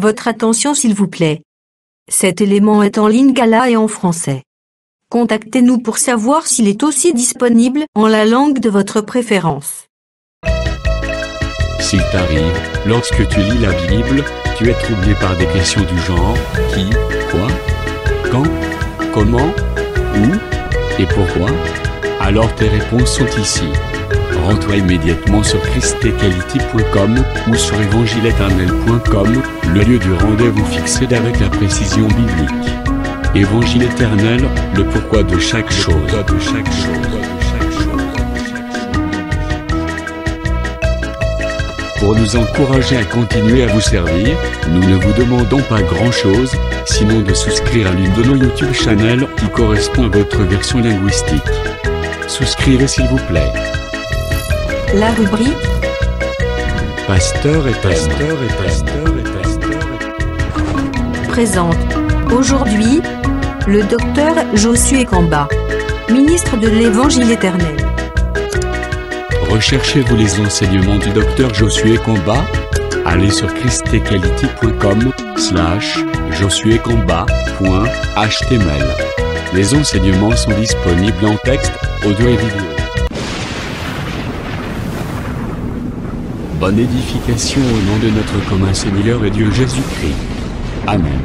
Votre attention s'il vous plaît. Cet élément est en lingala et en français. Contactez-nous pour savoir s'il est aussi disponible en la langue de votre préférence. S'il t'arrive, lorsque tu lis la Bible, tu es troublé par des questions du genre qui, quoi, quand, comment, où et pourquoi, alors tes réponses sont ici. Rends-toi immédiatement sur christequality.com ou sur évangile-éternel.com, le lieu du rendez-vous fixé avec la précision biblique. Évangile éternel, le pourquoi de chaque chose. Pour nous encourager à continuer à vous servir, nous ne vous demandons pas grand-chose, sinon de souscrire à l'une de nos YouTube channels qui correspond à votre version linguistique. Souscrivez s'il vous plaît. La rubrique Pasteur et pasteur. présente aujourd'hui le docteur Josué Kamba, ministre de l'Évangile éternel. Recherchez-vous les enseignements du docteur Josué Kamba? Allez sur christequality.com/josuekamba.html. Les enseignements sont disponibles en texte, audio et vidéo. Bonne édification au nom de notre commun Seigneur et Dieu Jésus-Christ. Amen.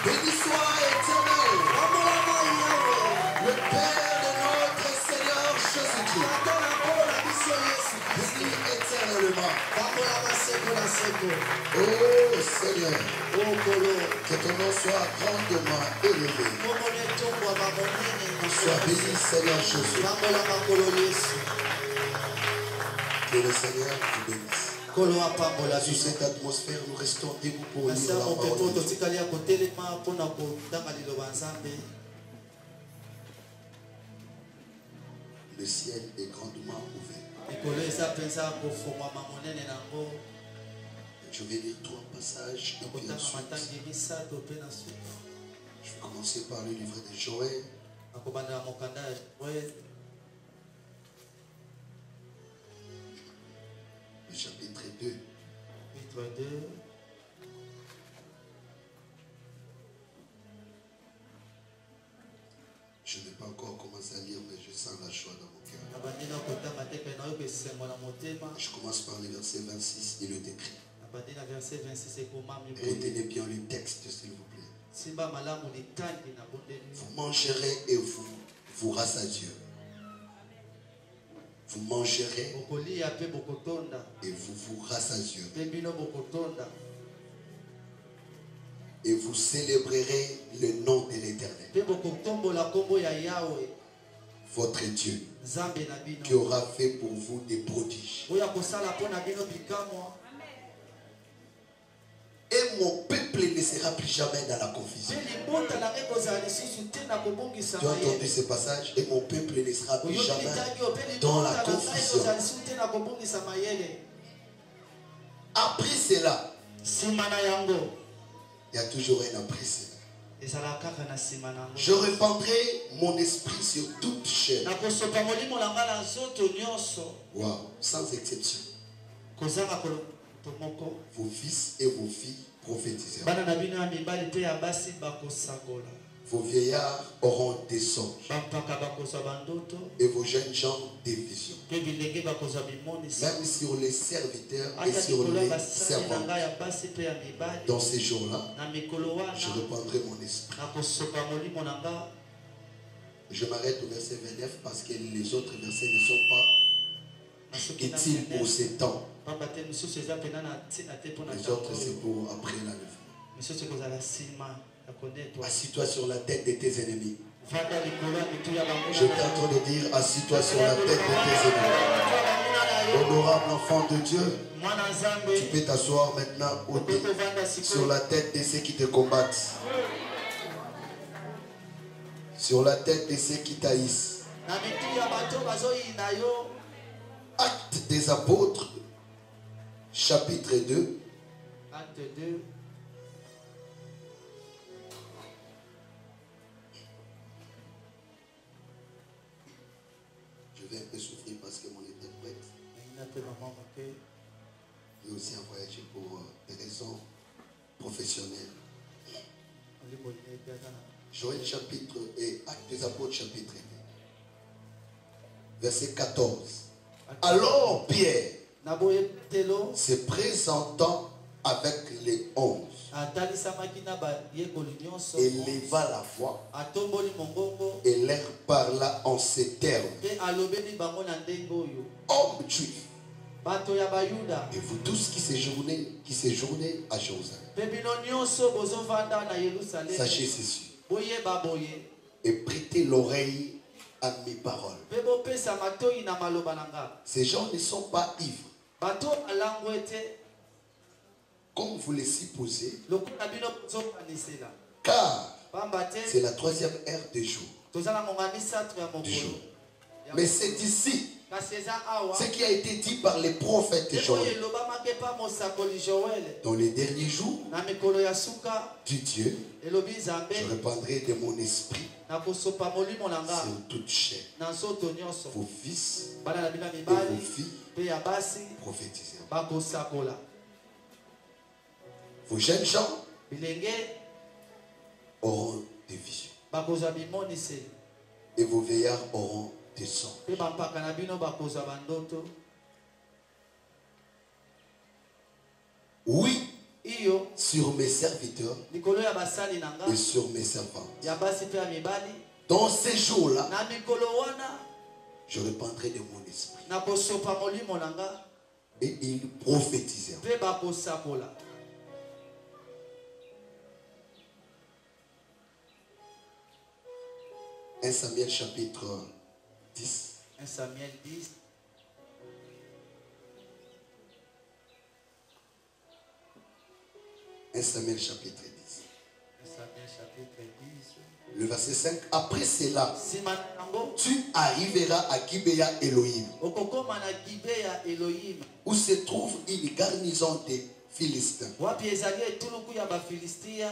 Béni soit éternel, le Père de notre Seigneur Jésus-Christ. Béni éternellement. Oh Seigneur, que ton nom soit grandement élevé. Sois béni Seigneur Jésus. Que le Seigneur te bénisse. Sur cette atmosphère, nous restons debout pour lire la parole de Dieu. Le ciel est grandement ouvert. Je vais lire 3 passages et puis ensuite, je vais commencer par le livre de Joël. Le chapitre 2. Je n'ai pas encore commencé à lire, mais je sens la joie dans mon cœur. Je commence par le verset 26, il est écrit. Retenez bien le texte, s'il vous plaît. Vous mangerez et vous rassasierez. Vous mangerez et vous rassasierez. Et vous célébrerez le nom de l'Éternel, votre Dieu, qui aura fait pour vous des prodiges. Et mon peuple ne sera plus jamais dans la confusion. Tu as entendu ce passage? Et mon peuple ne sera plus jamais dans la confusion. Après cela, il y a toujours un après cela. Je répandrai mon esprit sur toute chair. Wow, sans exception. Vos fils et vos filles prophétiseront. Vos vieillards auront des songes. Et vos jeunes gens des visions. Même sur les serviteurs et sur les servants. Dans ces jours-là, je répandrai mon esprit. Je m'arrête au verset 29 parce que les autres versets ne sont pas utiles pour ces temps. Les autres, c'est pour après l'enlèvement. Assis-toi sur la tête de tes ennemis. Je t'ai en train de dire, assis-toi sur la tête de tes ennemis. Honorable enfant de Dieu, tu peux t'asseoir maintenant sur la tête de ceux qui te combattent. Sur la tête de ceux qui t'haïssent. Actes des apôtres, chapitre 2. Acte 2. vais un peu souffrir parce que mon interprète est aussi en voyage pour des raisons professionnelles. Joël chapitre et Actes des Apôtres chapitre 1. Verset 14. Alors Pierre, se présentant avec les 11, éleva la voix et leur parla en ces termes. Hommes juifs, et vous tous qui séjournez à Jérusalem, sachez ceci et prêtez l'oreille à mes paroles. Ces gens ne sont pas ivres, comme vous les supposez, car c'est la 3e heure du jour. Mais c'est ici ce qui a été dit par les prophètes Joël. Dans les derniers jours du Dieu, je répandrai de mon esprit sur toute chair. Vos fils et vos filles prophétiseront. Vos jeunes gens auront des visions. Et vos vieillards auront des songes. Oui, sur mes serviteurs et sur mes servantes. Dans ces jours-là, je répandrai de mon esprit. Et ils prophétiseront. 1 Samuel chapitre 10. 1 Samuel 10. Samuel chapitre 10. 1 Samuel chapitre 10. Le verset 5. Après cela, tu arriveras à Gibea Elohim, où se trouve une garnison des Philistins.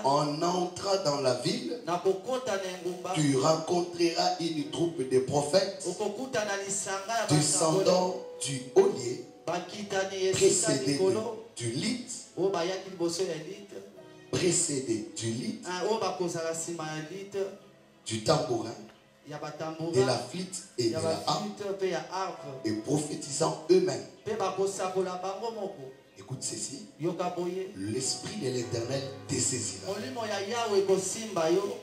En entrant dans la ville, tu rencontreras une troupe de prophètes descendant du Olier, précédés du Lith, précédés du Lith, du tambourin, de la flûte et de la harpe, et prophétisant eux-mêmes. Écoute ceci. L'esprit de l'Éternel te saisira.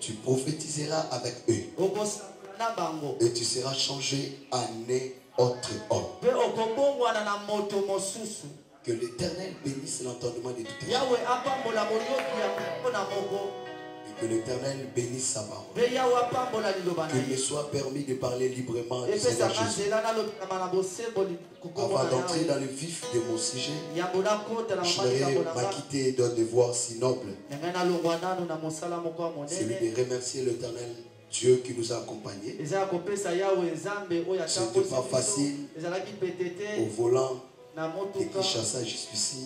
Tu prophétiseras avec eux. Et tu seras changé en un autre homme. Que l'Éternel bénisse l'entendement de tout tes gens. Et que l'Éternel bénisse sa parole. Qu'il me soit permis de parler librement du Seigneur Jésus. Avant d'entrer dans le vif de mon sujet, je voudrais m'acquitter d'un devoir si noble. C'est de remercier l'Éternel Dieu qui nous a accompagnés. Ce n'était pas facile au volant de Kinshasa jusqu'ici.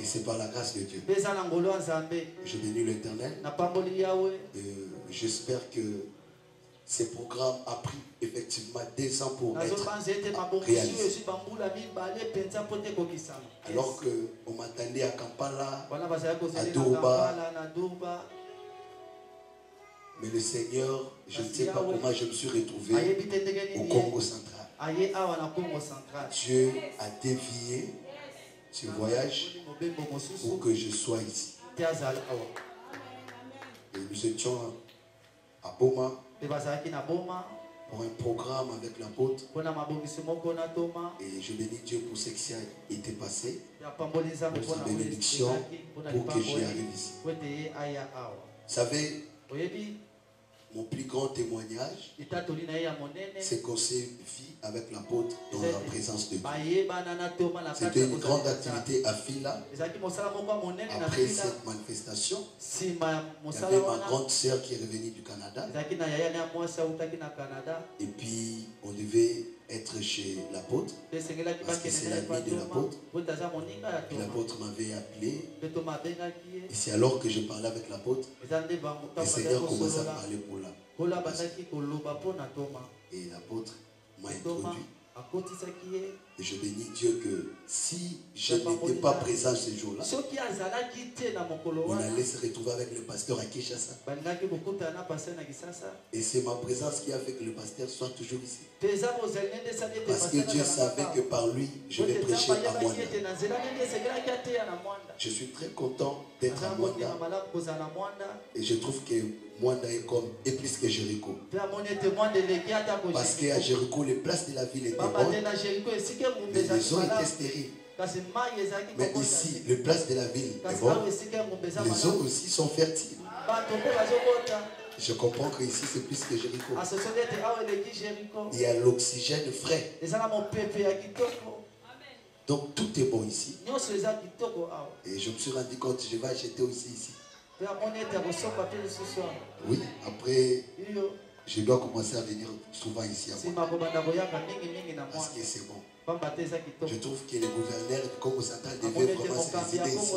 Et c'est par la grâce de Dieu. Je bénis l'Éternel. J'espère que ce programme a pris effectivement 2 ans pour être réalisé. Alors qu'on m'attendait à Kampala, à Durba. Mais le Seigneur, je ne sais pas comment je me suis retrouvé au Congo central. Dieu a dévié ce voyage pour que je sois ici. Et nous étions à Boma pour un programme avec l'apôtre. Et je bénis Dieu pour ce qui a été passé, pour sa bénédiction, pour que j'y arrive ici. Vous savez, mon plus grand témoignage, c'est qu'on s'est vu avec l'apôtre dans la présence de Dieu. C'était une grande activité à Fila. Après cette manifestation, il y avait ma grande sœur qui est revenue du Canada. Et puis, on devait être chez l'apôtre, parce que c'est l'ami de l'apôtre. Et l'apôtre m'avait appelé. Et c'est alors que je parlais avec l'apôtre, le Seigneur commençait à parler pour la. Et l'apôtre m'a introduit. Et je bénis Dieu que si je n'étais pas présent ce jour-là, on allait se retrouver avec le pasteur à Kinshasa. Et c'est ma présence qui a fait que le pasteur soit toujours ici. Parce que Dieu savait que par lui, je vais prêcher à Mwanda. Je suis très content d'être à Mwanda. Et je trouve que Mwanda est plus que Jéricho. Parce qu'à Jéricho, les places de la ville étaient bonnes, mais les eaux étaient stériles. Mais ici, les places de la ville est bonne, les eaux aussi sont fertiles. Je comprends que ici c'est plus que Jéricho. Il y a l'oxygène frais. Donc tout est bon ici. Et je me suis rendu compte, je vais acheter aussi ici. Oui, après, je dois commencer à venir souvent ici à moi. Parce que c'est bon. Je trouve que les gouverneurs du Congo central devaient vraiment se résider ici.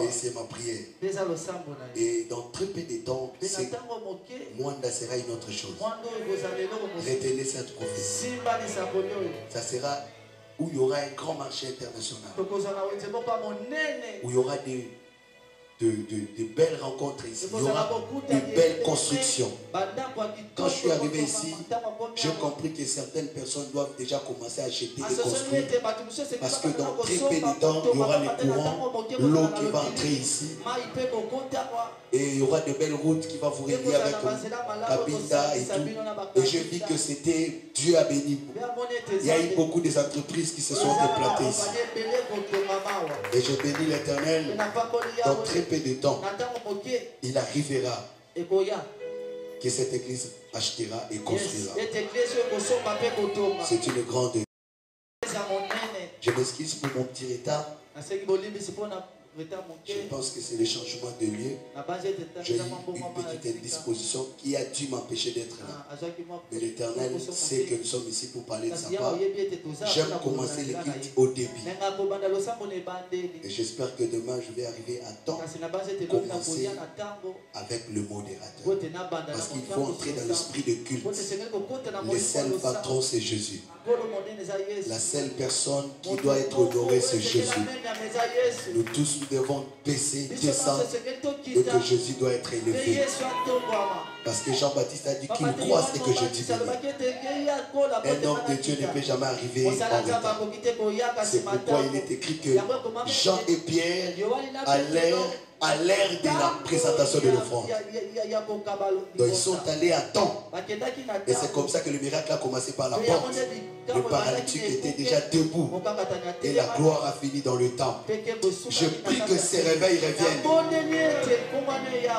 Et c'est ma prière. Et dans très peu de temps, Mwanda sera une autre chose. Retenez cette prophétie. Ça sera où il y aura un grand marché international. Où il y aura de belles rencontres ici. Il y aura de belles constructions. Quand je suis arrivé ici, j'ai compris que certaines personnes doivent déjà commencer à acheter et construire. Parce que dans très peu de temps, il y aura les courants, l'eau qui va entrer ici. Et il y aura de belles routes qui vont vous relier avec Kabinda et tout. Et je dis que c'était Dieu a béni. Il y a eu beaucoup d'entreprises qui se sont déplacées ici. Et je bénis l'Éternel. Dans très peu de temps, il arrivera que cette église achètera et construira. C'est une grande. Je m'excuse pour mon petit retard. Je pense que c'est le changement de lieu. J'ai eu une petite indisposition qui a dû m'empêcher d'être là. Mais l'Éternel sait que nous sommes ici pour parler de sa part. J'aime commencer les cultes au début. Et j'espère que demain je vais arriver à temps pour commencer avec le modérateur. Parce qu'il faut entrer dans l'esprit de culte. Le seul patron c'est Jésus. La seule personne qui doit être honorée c'est Jésus. Nous tous nous devons baisser, descendre et que Jésus doit être élevé. Parce que Jean-Baptiste a dit qu'il croit ce que je dis. Un homme de Dieu ne peut jamais arriver en retard. C'est pourquoi il est écrit que Jean et Pierre à l'ère de la présentation de l'offrande. Donc ils sont allés à temps. Et c'est comme ça que le miracle a commencé par la porte. Le paralytique était déjà debout. Et la gloire a fini dans le temple. Je prie que ces réveils reviennent.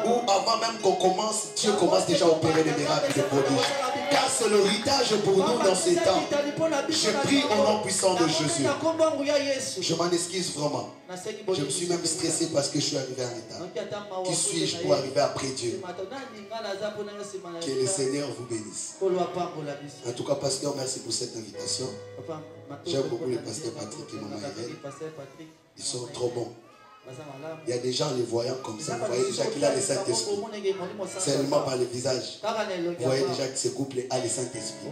Ou avant même qu'on commence, Dieu commence déjà à opérer des miracles et des prodiges. Car c'est l'héritage pour nous dans ces temps. Je prie au nom puissant de Jésus. Je m'en excuse vraiment. Je me suis même stressé parce que je suis arrivé en retard. Qui suis-je pour arriver après Dieu? Que le Seigneur vous bénisse. En tout cas, pasteur, merci pour cette invitation. J'aime beaucoup le pasteur Patrick et maman Irène. Ils sont trop bons. Il y a des gens les voyant comme ça. Vous voyez déjà qu'il a le Saint-Esprit. Seulement par le visage. Vous voyez déjà que ce couple a le Saint-Esprit.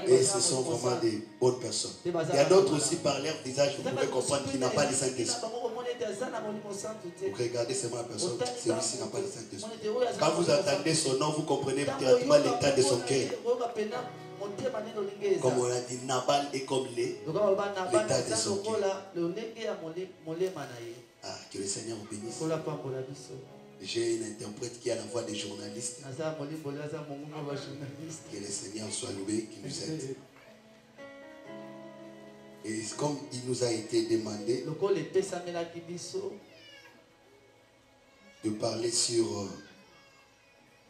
Et ce sont vraiment des bonnes personnes. Il y a d'autres aussi par leur visage, vous pouvez comprendre qu'il n'a pas le Saint-Esprit. Vous regardez seulement la personne, celui-ci n'a pas le Saint-Esprit. Quand vous entendez son nom, vous comprenez directement l'état de son cœur. Comme on a dit, Nabal est comme l'état de son cœur. Ah, que le Seigneur vous bénisse. J'ai une interprète qui a la voix des journalistes. Que le Seigneur soit loué, qui nous aide. Et comme il nous a été demandé de parler sur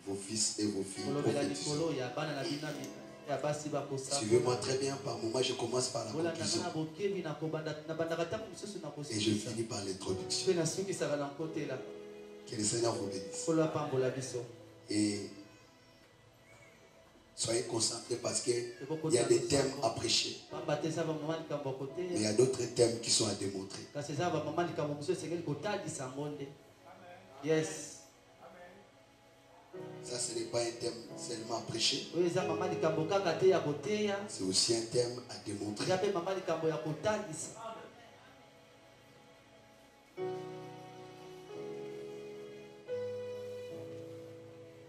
vos fils et vos filles prophétisants. Suivez-moi très bien, par moment je commence par la conclusion. Et je finis par l'introduction. Que le Seigneur vous bénisse. Et soyez concentrés parce qu'il y a des thèmes à prêcher. Mais il y a d'autres thèmes qui sont à démontrer. Yes. Ça, ce n'est pas un thème seulement à prêcher. C'est aussi un thème à démontrer.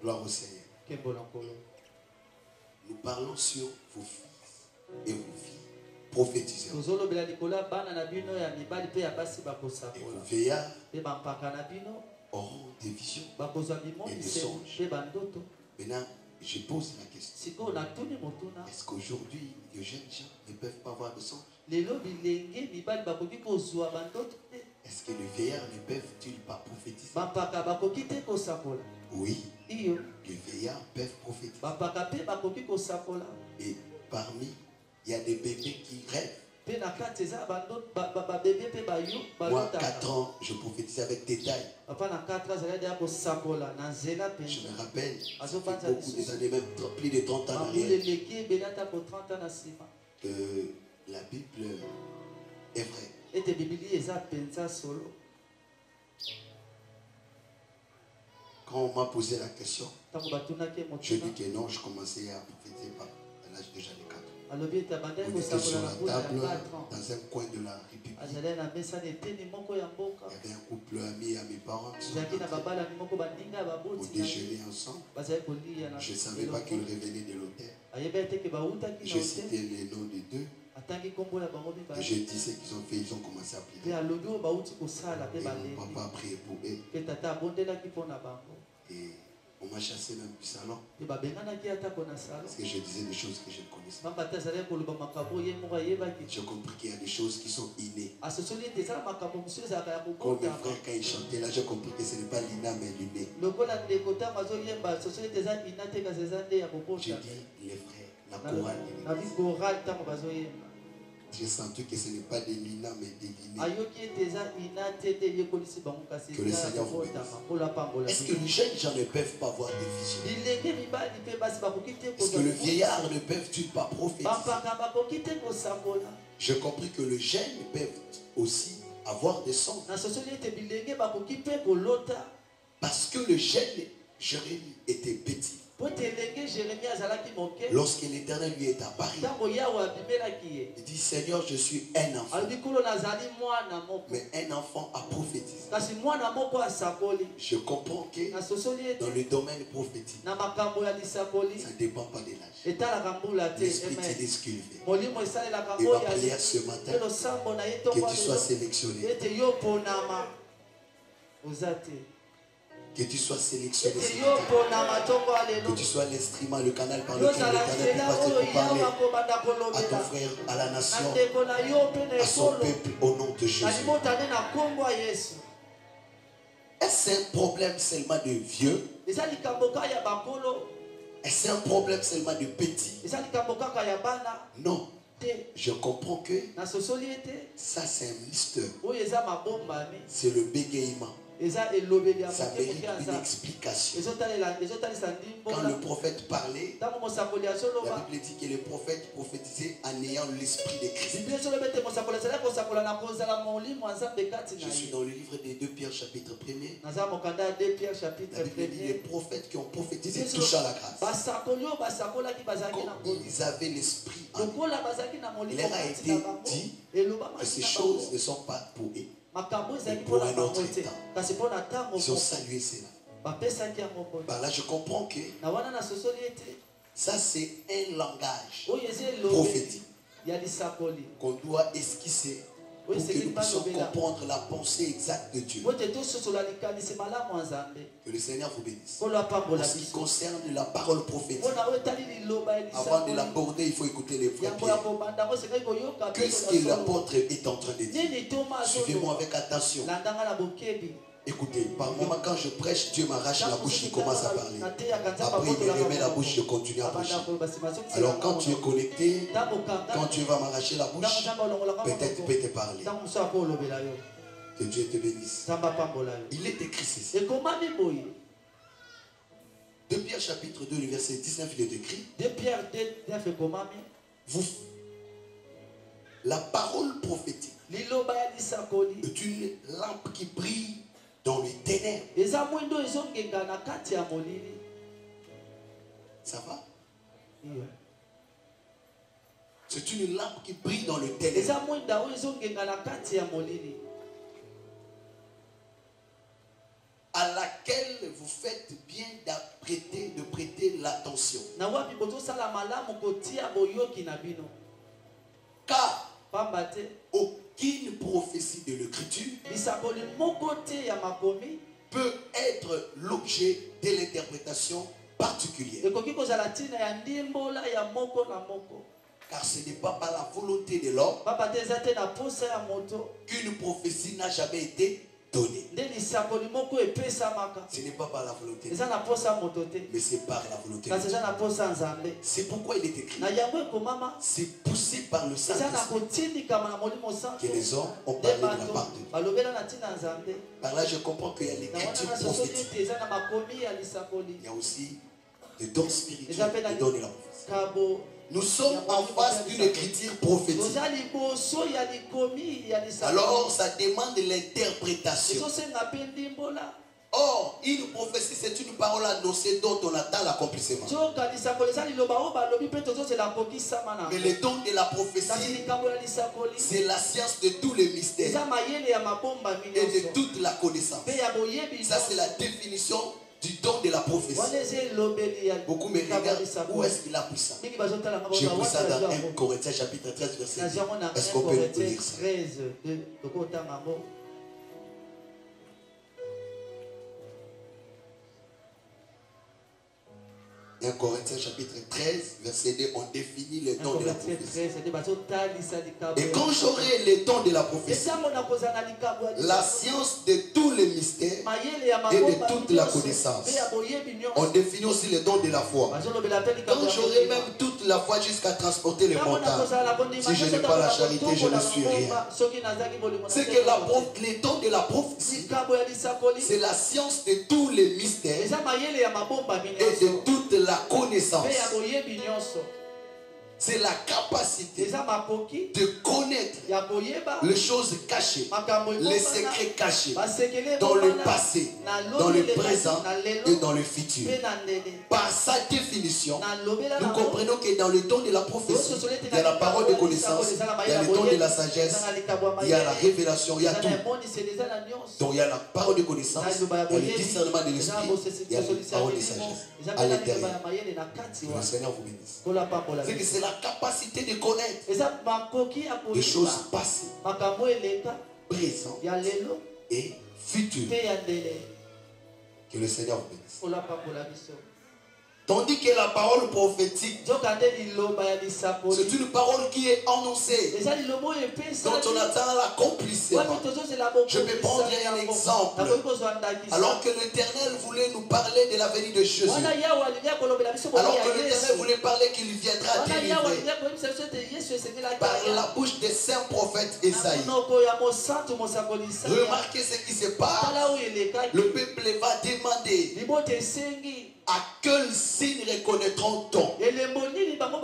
Gloire au Seigneur. Nous parlons sur vos fils et vos filles. Prophétisez. Et vos vieillards auront des visions et des songes. Maintenant, je pose la question. Est-ce qu'aujourd'hui, les jeunes gens ne peuvent pas avoir de songes? Est-ce que les vieillards ne peuvent-ils pas prophétiser? Oui, les vieillards peuvent prophétiser. Et parmi, il y a des bébés qui rêvent. Moi, 4 ans, je prophétisais avec détail. Je me rappelle, ça fait beaucoup des années, même plus de 30 ans en arrière, que la Bible est vraie. Quand on m'a posé la question, je dis que non, je commençais à prophétiser à l'âge déjà de 4 ans. On était sur la table dans un coin de la République. Il y avait un couple ami à mes parents au déjeuner ensemble. Je ne savais pas qu'ils revenaient de l'hôtel. Je citais les noms des deux. Et je dis ce qu'ils ont fait, ils ont commencé à prier. Et mon papa a prié pour eux. Et on m'a chassé même du salon. Parce que je disais des choses que je ne connaissais pas. J'ai compris qu'il y a des choses qui sont innées. Comme mes frères, quand ils chantaient là, j'ai compris que ce n'est pas l'inné mais l'inné. J'ai dit, les frères, la chorale. J'ai senti que ce n'est pas des lina mais des linés. Que le Seigneur vous bénisse. Est-ce que les jeunes gens ne peuvent pas avoir des visions? Est-ce que les vieillards ne peuvent-ils pas prophétiser? J'ai compris que les jeunes peuvent aussi avoir des sons. Parce que le jeune Jérémie était petit. Lorsque l'Éternel lui est apparu, il dit, Seigneur, je suis un enfant. Mais un enfant a prophétisé. Je comprends que dans le domaine prophétique, ça ne dépend pas de l'âge. L'Esprit te dit ce qu'il fait. Et ma prière ce matin, que tu sois sélectionné. Que tu sois sélectionné, que tu sois l'instrument, le canal par lequel l'Éternel peut passer pour parler à ton frère, à la nation, à son peuple, au nom de Jésus. Est-ce un problème seulement de vieux? Est-ce un problème seulement de petits? Non. Je comprends que ça c'est un mystère. C'est le bégaiement. Ça mérite une explication. Quand le prophète parlait, la Bible dit que le prophète prophétisait en ayant l'esprit de Christ. Je suis dans le livre des 2 Pierre chapitre 1er. La Bible dit les prophètes qui ont prophétisé touchant la grâce. Quand ils avaient l'esprit en eux, il leur a été dit que ces choses ne sont pas pour eux. Mais pour un autre temps, ils ont salué cela. Par là, je comprends que ça, c'est un langage prophétique qu'on doit esquisser pour que nous puissions comprendre la pensée exacte de Dieu. Que le Seigneur vous bénisse. En ce qui concerne la parole prophétique, avant de l'aborder, il faut écouter les frères Pierre. Qu'est-ce que l'apôtre est en train de dire? Suivez-moi avec attention. Écoutez, par moment quand je prêche, Dieu m'arrache la bouche, il commence à parler. Après il me remet la bouche, je continue à prêcher. Alors quand tu es connecté, quand Dieu va m'arracher la bouche, peut-être il peut te parler. Que Dieu te bénisse. Il est écrit ceci. 2 Pierre chapitre 2, le verset 19, il est écrit. La parole prophétique est une lampe qui brille dans les ténèbres. Ça va? C'est une lampe qui brille dans le ténèbre, à laquelle vous faites bien de prêter l'attention. Car aucune prophétie de l'écriture peut être l'objet de l'interprétation particulière. Car ce n'est pas par la volonté de l'homme qu'une prophétie n'a jamais été donnée. Ce n'est pas par la volonté de l'homme, mais c'est par la volonté de Dieu. C'est pourquoi il est écrit, c'est poussé par le Saint-Esprit que les hommes ont parlé de la part de Dieu. Par là, je comprends qu'il y a l'écriture prophétique. Il y a aussi des dons spirituels, des dons de la prophétie. Nous sommes en face d'une écriture prophétique. Alors, ça demande l'interprétation. Or, une prophétie, c'est une parole annoncée dont on attend l'accomplissement. Mais le don de la prophétie, c'est la science de tous les mystères et de toute la connaissance. Ça, c'est la définition du don de la prophétie. Beaucoup me regardent, où est-ce qu'il a pris ça? J'ai pris ça dans 1 Corinthiens chapitre 13 verset 10. Est-ce qu'on peut lire ça? 1 Corinthiens chapitre 13 verset 2, on définit les dons de la prophétie. Et quand j'aurai les dons de la prophétie, la science de tous les mystères et de toute la connaissance, on définit aussi les dons de la foi. Quand j'aurai même toute la foi jusqu'à transporter les montagnes, si je n'ai pas la charité, je ne suis rien. C'est que les dons de la prophétie, c'est la science de tous les mystères et de toute la connaissance. C'est la capacité de connaître les choses cachées, les secrets cachés dans le passé, dans le présent et dans le futur. Par sa définition, nous comprenons que dans le don de la prophétie, il y a la parole de connaissance, il y a le don de la sagesse, il y a la révélation, il y a tout. Donc il y a la parole de connaissance, il y a le discernement de l'esprit, il y a la parole de sagesse à l'intérieur. Que le Seigneur vous bénisse. C'est que c'est la capacité de connaître les choses passées, présentes et futures. Que le Seigneur vous bénisse. Tandis que la parole prophétique, c'est une parole qui est annoncée quand on attend l'accomplissement. Je peux prendre un exemple. Alors que l'Éternel voulait nous parler de la venue de Jésus, alors que l'Éternel voulait parler qu'il viendra délivrer par la bouche des saints prophètes Esaïe. Remarquez ce qui se passe. Le peuple va demander à quel signe reconnaîtront-on?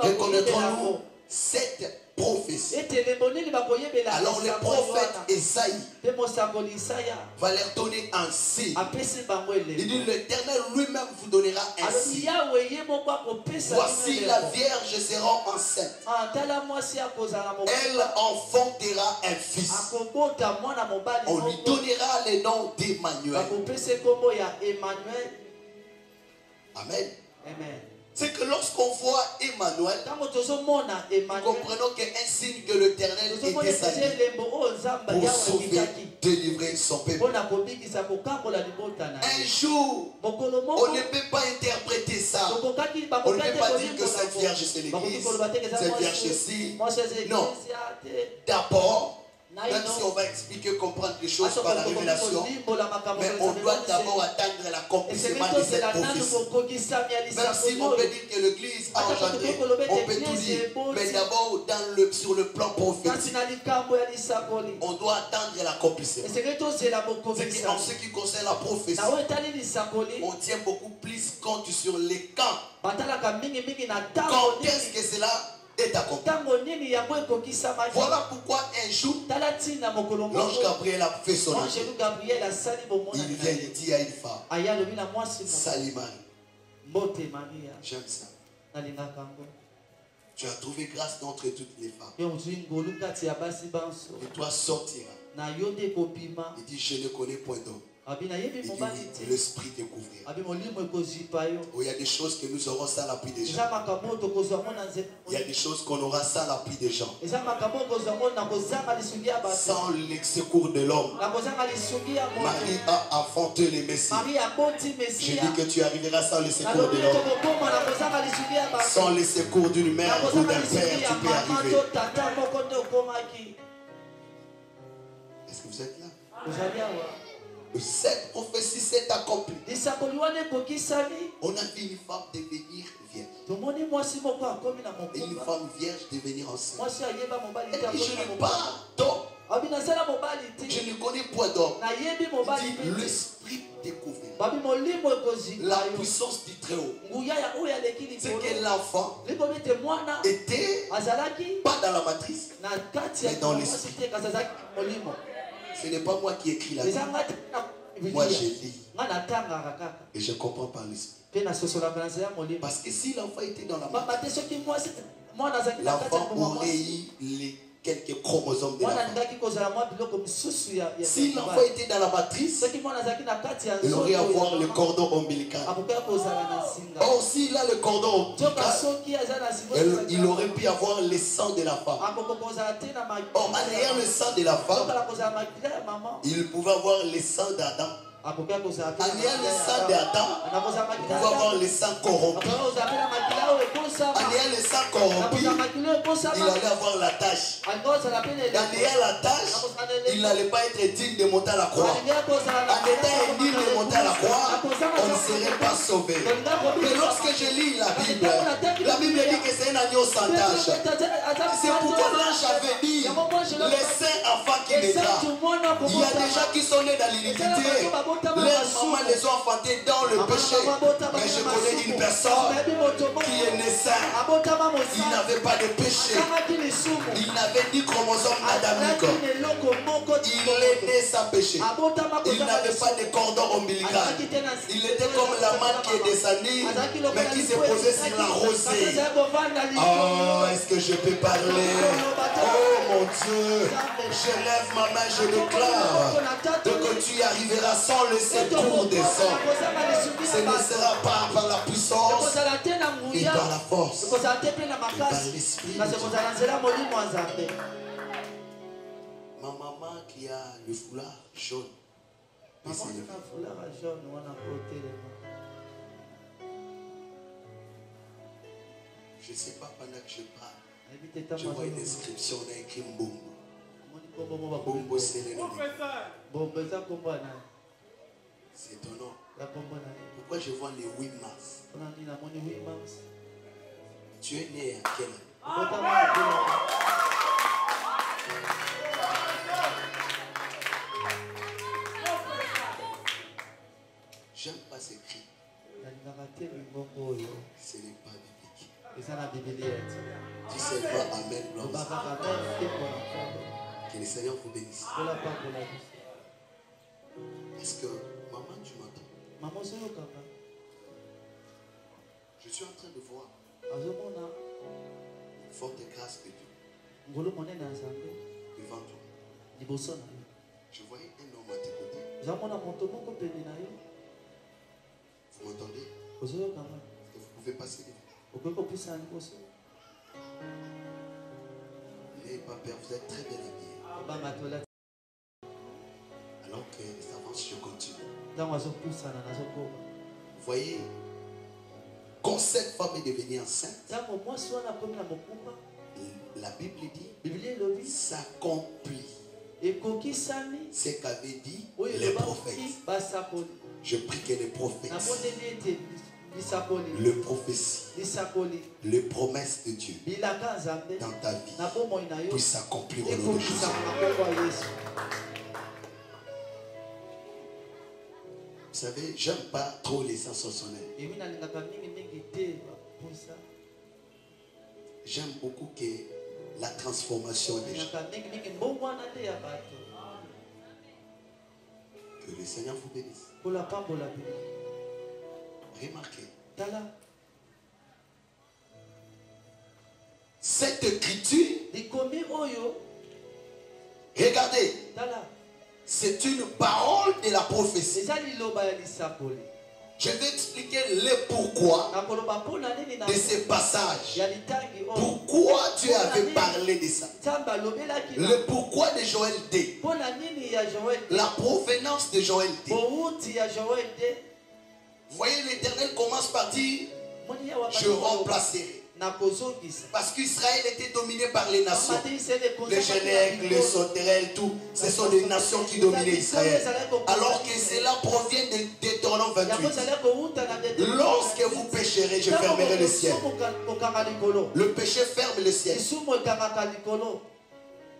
Reconnaîtrons-nous cette prophétie? Alors le prophète Esaïe va leur donner un signe. Il dit, l'Éternel lui-même vous donnera un signe. Voici la Vierge sera enceinte. Elle enfantera un fils. On lui donnera le nom d'Emmanuel. Amen. Amen. C'est que lorsqu'on voit Emmanuel, nous comprenons qu'un signe que l'Éternel est descendu pour sauver, délivrer son peuple. Un jour, on ne peut pas interpréter ça. On ne peut pas dire que cette vierge c'est l'église, cette vierge ceci. Non. D'abord, même si on va expliquer, comprendre les choses par la révélation, mais on doit d'abord attendre l'accomplissement de cette prophétie. Même si on peut dire que l'église a engendré, on peut tout dire, mais d'abord sur le plan prophétique, on doit attendre l'accomplissement. En ce qui concerne la prophétie, on tient beaucoup plus compte sur les camps. Quand est-ce que cela est accompli? Voilà pourquoi un jour, l'ange Gabriel a fait son entrée. Il vient, il dit à une femme, Salut Marie. J'aime ça. Tu as trouvé grâce d'entre toutes les femmes. Et toi sortira. Il dit, je ne connais point d'homme. Il dit, l'esprit découvrira. Oh, il y a des choses que nous aurons sans l'appui des gens. Il y a des choses qu'on aura sans l'appui des gens. Sans le secours de l'homme. Marie a enfanté le Messie. Je dis que tu arriveras sans le secours de l'homme. Sans le secours d'une mère ou d'un père, tu peux arriver. Est-ce que vous êtes là? Cette prophétie s'est accomplie. On a vu une femme devenir vierge. Et une femme vierge devenir enceinte. Elle dit, je n'ai pas d'homme. Je ne connais point d'homme. L'esprit découvert. La puissance du Très-Haut. C'est que l'enfant était pas dans la matrice, mais dans l'esprit. Ce n'est pas moi qui écris la Bible. Moi je lis. Et je comprends par l'esprit. Parce que si l'enfant était dans la matrice, l'enfant aurait eu quelques chromosomes de la femme. Si l'enfant était dans la matrice, il aurait à avoir le cordon ombilical. Or, s'il a le cordon ombilical, il aurait pu avoir le sang de la femme. Or, en ayant le sang de la femme, il pouvait avoir le sang d'Adam. En ayant le sang d'Adam, il pouvait avoir le sang corrompu. En ayant le sang corrompu, il allait avoir la tâche. En ayant la tâche, il n'allait pas être digne de monter à la croix. En étant digne de monter à la croix, on ne serait pas sauvé. Mais lorsque je lis la Bible dit que c'est un agneau sans tâche. C'est pourquoi l'ange avait dit, les saints enfants qui naîtra. Il y a des gens qui sont nés dans l'iniquité. Leurs mamans les ont enfantés dans le péché. Mais je connais une personne qui est née saint. Il n'avait pas de péché. Il n'avait ni chromosome adamique. Il est né sans péché. Il n'avait pas de cordon ombilical. Il était comme la manne qui est descendue, mais qui s'est posée sur la rosée. Oh, est-ce que je peux parler? Oh mon Dieu, je lève ma main, je déclare que tu y arriveras sans le secours des hommes. Ce ne sera pas par la puissance, mais par la force, et par l'esprit. Ma maman qui a le foulard jaune. Je ne sais pas pendant que je parle. Je vois une inscription, on a écrit Mbombo. Mbombo, c'est le nom. C'est ton nom. Pourquoi je vois les 8 mars? Tu es né à quelle année? J'aime pas ces cris. Ce n'est pas biblique. Tu sais pas, amen, gloire. Que le Seigneur vous bénisse. Est-ce que, maman, tu m'entends? Je suis en train de voir une forte grâce de Dieu devant toi. Je voyais un homme à tes côtés. Vous m'entendez? Est-ce que vous pouvez passer devant? N'ayez pas peur, vous êtes très bien habillés. Alors que ça avance, je continue. Vous voyez, quand cette femme est devenue enceinte, la Bible dit, s'accomplit ce qu'avait dit les prophètes. Je prie que les prophètes, le prophétie, les promesses de Dieu dans ta vie puissent s'accomplir au nom de Jésus. Vous savez, j'aime pas trop les sensationnels. J'aime beaucoup que la transformation des gens. Que le Seigneur vous bénisse. Remarquez, Cette écriture, regardez, c'est une parole de la prophétie. Je vais expliquer le pourquoi de ces passages. Pourquoi Dieu avait parlé de ça. Le pourquoi de Joël D. La provenance de Joël D. Vous voyez, l'Éternel commence par dire, je remplacerai. Parce qu'Israël était dominé par les nations. Les Génèques, les Sauterelles, tout. Ce sont des nations qui dominaient Israël. Alors que cela provient de Deutéronome 28. Lorsque vous pécherez, je fermerai le ciel. Le péché ferme le ciel.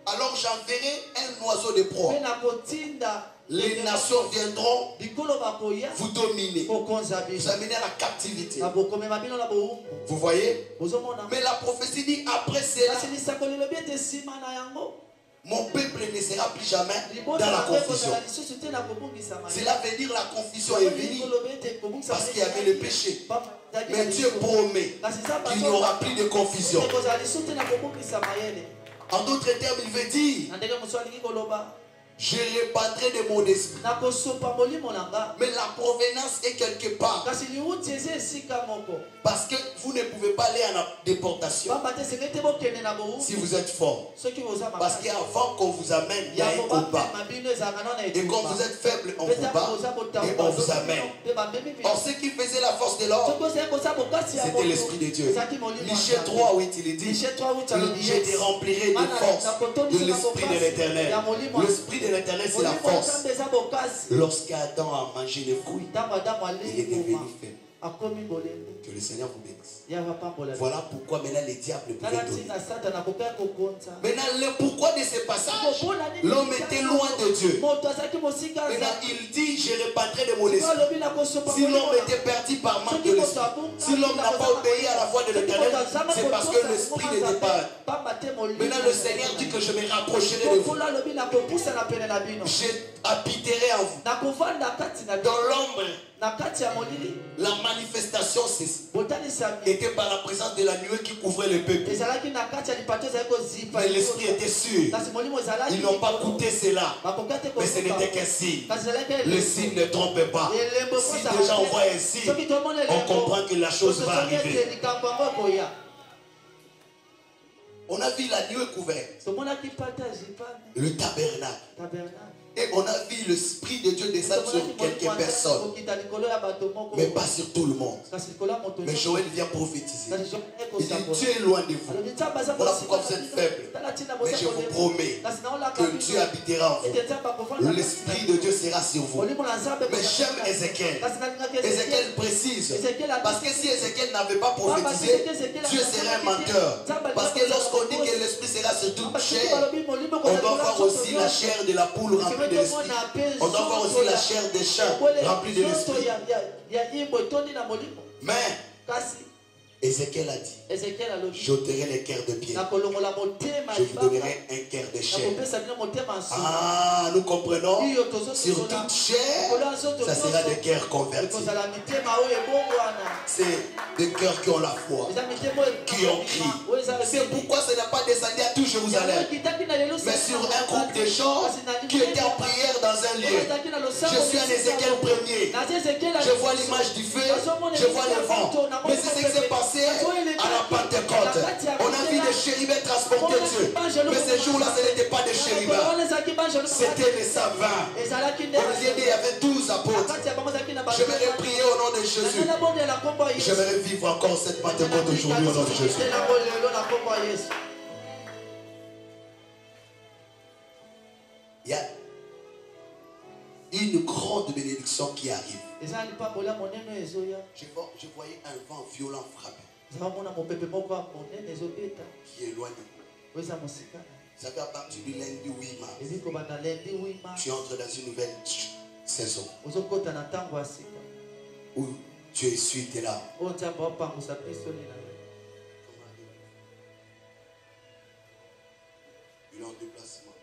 Alors j'enverrai un oiseau de proie. Les nations viendront vous dominer, vous amener à la captivité. Vous voyez? Mais la prophétie dit après cela, mon peuple ne sera plus jamais dans la confusion. Cela veut dire la confusion est venue parce qu'il y avait le péché. Mais Dieu promet qu'il n'y aura plus de confusion. En d'autres termes, il veut dire, je répandrai de mon esprit. Mais la provenance est quelque part. Parce que vous ne pouvez pas aller en déportation si vous êtes fort. Parce qu'avant qu'on vous amène, il y a un combat. Et quand vous êtes faible, on vous bat et on vous amène. Or, ce qui faisait la force de l'ordre, c'était l'Esprit de Dieu. Michée 3:8, il est dit, je te remplirai de force de l'Esprit de l'Éternel. L'Esprit de l'Éternel, c'est la force. Lorsqu'Adam a mangé les fruits, il est devenu faible. Que le Seigneur vous bénisse. Voilà pourquoi maintenant les diables pouvaient donner. Maintenant le pourquoi de ces passages, l'homme était loin de Dieu. Maintenant il dit, je répandrai de mon esprit. Si l'homme était perdu par manque de l'esprit, si l'homme n'a pas obéi à la voix de l'Éternel, c'est parce que l'esprit n'était pas. Maintenant le Seigneur dit que je me rapprocherai de vous. J'habiterai en vous. Dans l'ombre, la manifestation était par la présence de la nuée qui couvrait le peuple. Mais l'esprit était sûr. Ils n'ont pas goûté cela. Mais ce n'était qu'un signe. Le signe ne trompe pas. Si déjà on voit un signe, on comprend que la chose va arriver. On a vu la nuée couverte. Le tabernacle. Et on a vu l'Esprit de Dieu descendre sur quelques personnes. Mais pas sur tout le monde. Mais Joël vient prophétiser. Il dit, Dieu est loin de vous. Voilà pourquoi vous êtes faibles. Mais je vous promets que Dieu habitera en vous. L'Esprit de Dieu sera sur vous. Mais j'aime Ézéchiel. Ézéchiel précise. Parce que si Ézéchiel n'avait pas prophétisé, Dieu serait un menteur. Parce que lorsqu'on dit que l'Esprit sera sur toute chair, on doit voir aussi la chair de la poule remplie de l'esprit. On doit voir aussi la chair des chiens remplie de l'esprit. Mais Ézéchiel a dit, j'ôterai les cœurs de pierre, je vous donnerai un cœur de chair. Ah, nous comprenons. Sur toute chair, ça sera des cœurs convertis. C'est des cœurs qui ont la foi, qui ont crié. C'est pourquoi ça n'a pas descendu à tout Jérusalem, mais sur un groupe de gens qui étaient en prière dans un lieu. Je suis en Ézéchiel 1er. Je vois l'image du feu, je vois le vent. Mais c'est ce qui s'est passé à la Pentecôte. On a vu des chérubins transporter Dieu. Mais ce jour-là, ce n'était pas des chérubins, c'était des savants. Au lieu il y avait 12 apôtres. J'aimerais prier au nom de Jésus. J'aimerais vivre encore cette Pentecôte aujourd'hui au nom de Jésus. Il y a une grande bénédiction qui arrive. Je voyais un vent violent frapper qui est loin de vous. Ça fait à partir du lundi 8 mars, tu entres dans une nouvelle saison où Dieu essuie tes larmes. Il est en déplacement.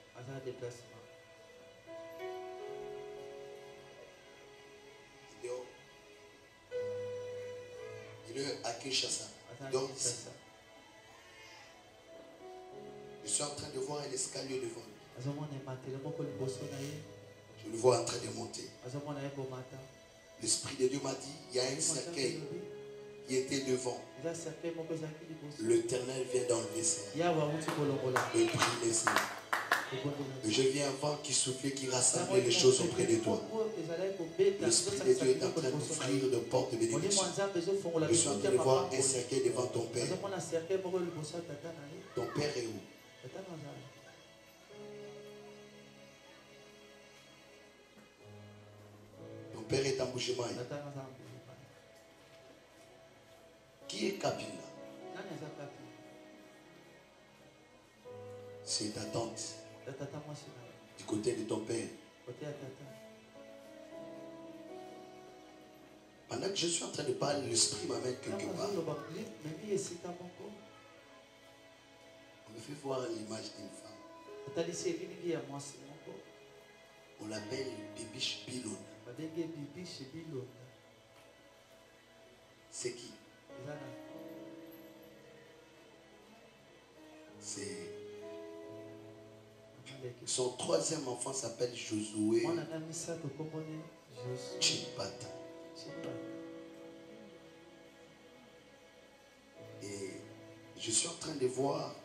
à Kinshasa. Donc, je suis en train de voir un escalier devant lui. Je le vois en train de monter. L'Esprit de Dieu m'a dit, il y a un cercueil qui était devant. L'Éternel vient d'enlever ça. Et prie les Seigneur. Je viens avant qu'il souffle, qu'il rassemble les choses auprès de toi. L'Esprit de Dieu est en train d'ouvrir de portes de bénédiction. Je suis en train de voir un cercueil devant ton Père. Ton Père est où? Ton Père est en Bouchemaï. Qui est Kapila? C'est ta tante. Du côté de ton père. Pendant que je suis en train de parler, l'esprit m'amène quelque part. On me fait voir l'image d'une femme. On l'appelle Bibiche Bilon. C'est qui? C'est... Son troisième enfant s'appelle Josué Chipata. Et je suis en train de voir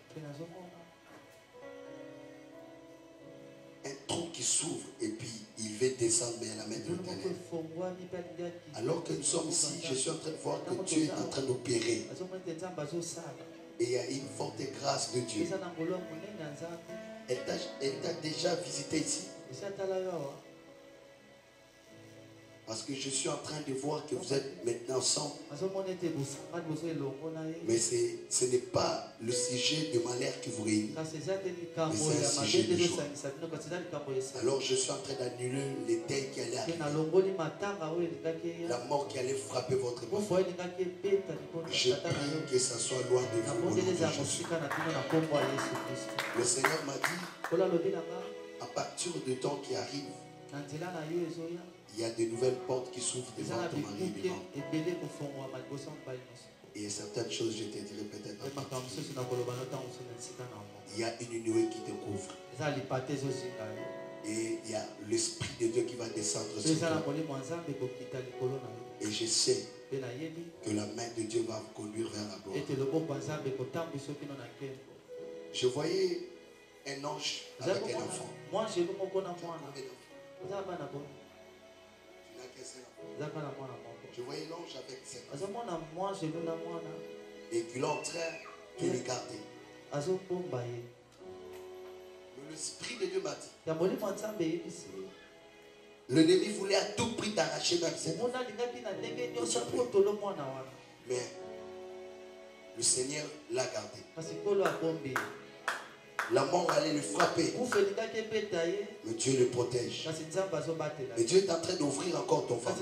un trou qui s'ouvre et puis il va descendre vers la main de l'Éternel. Alors que nous sommes ici, je suis en train de voir que Dieu est en train d'opérer. Et il y a une forte grâce de Dieu. Elle t'a déjà visité ici? Parce que je suis en train de voir que vous êtes maintenant ensemble. Mais ce n'est pas le sujet de malheur qui vous réunit. Mais c'est un sujet de joie. Alors je suis en train d'annuler les deuils qui allaient arriver. La mort qui allait frapper votre enfant. Je prie que ça soit loin de vous au nom de Jésus. Le Seigneur m'a dit, à partir du temps qui arrive, il y a de nouvelles portes qui s'ouvrent devant ton mari vivant. Et certaines choses, je te dirai peut-être après. Il y a une nuée qui te couvre. Et il y a l'Esprit de Dieu qui va descendre sur toi. Et je sais que la main de Dieu va vous conduire vers la gloire. Je voyais un ange avec un enfant. Je voyais l'ange avec ses enfants. Et qu'il est en train de le garder. Mais l'Esprit de Dieu m'a dit, l'ennemi voulait à tout prix t'arracher même ses enfants. Mais le Seigneur l'a gardé. La mort allait le frapper. Mais Dieu le protège. Et Dieu est en train d'ouvrir encore ton ventre.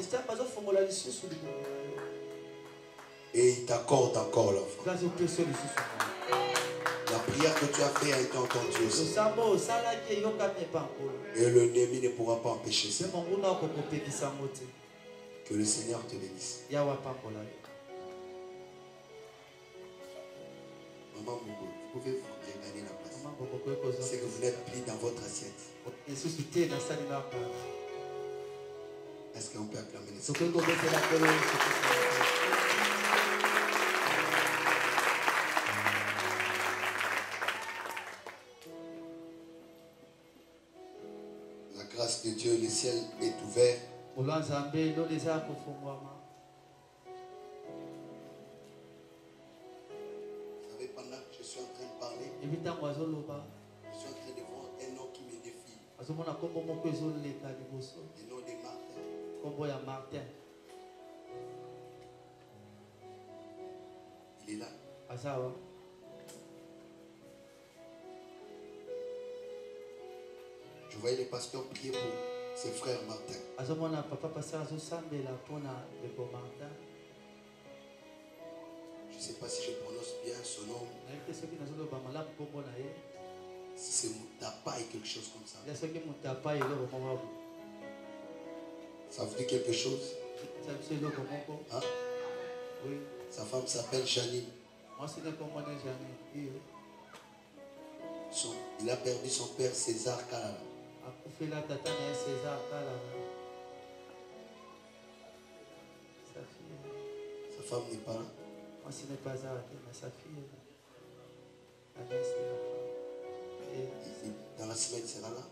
Et il t'accorde encore l'enfant. La prière que tu as faite a été entendue aussi. Et l'ennemi ne pourra pas empêcher ça. Que le Seigneur te bénisse. Maman Mogo, vous pouvez vous regagner la place. C'est que vous n'êtes plus dans votre assiette. Est-ce qu'on peut acclamer les Seigneurs? La grâce de Dieu, le ciel est ouvert. Vous savez, pendant que je suis en train de parler, je suis en train de voir un nom qui me défie. Le nom de Martin. Il est là. Je voyais les pasteurs prier pour ses frères Martin. Je ne sais pas si je prononce bien son nom. Si c'est Moutapa et quelque chose comme ça. Ça vous dit quelque chose? Hein? Oui. Sa femme s'appelle Janine. Il a perdu son père César Kalala. Sa femme n'est pas là. Dans la semaine, il sera là.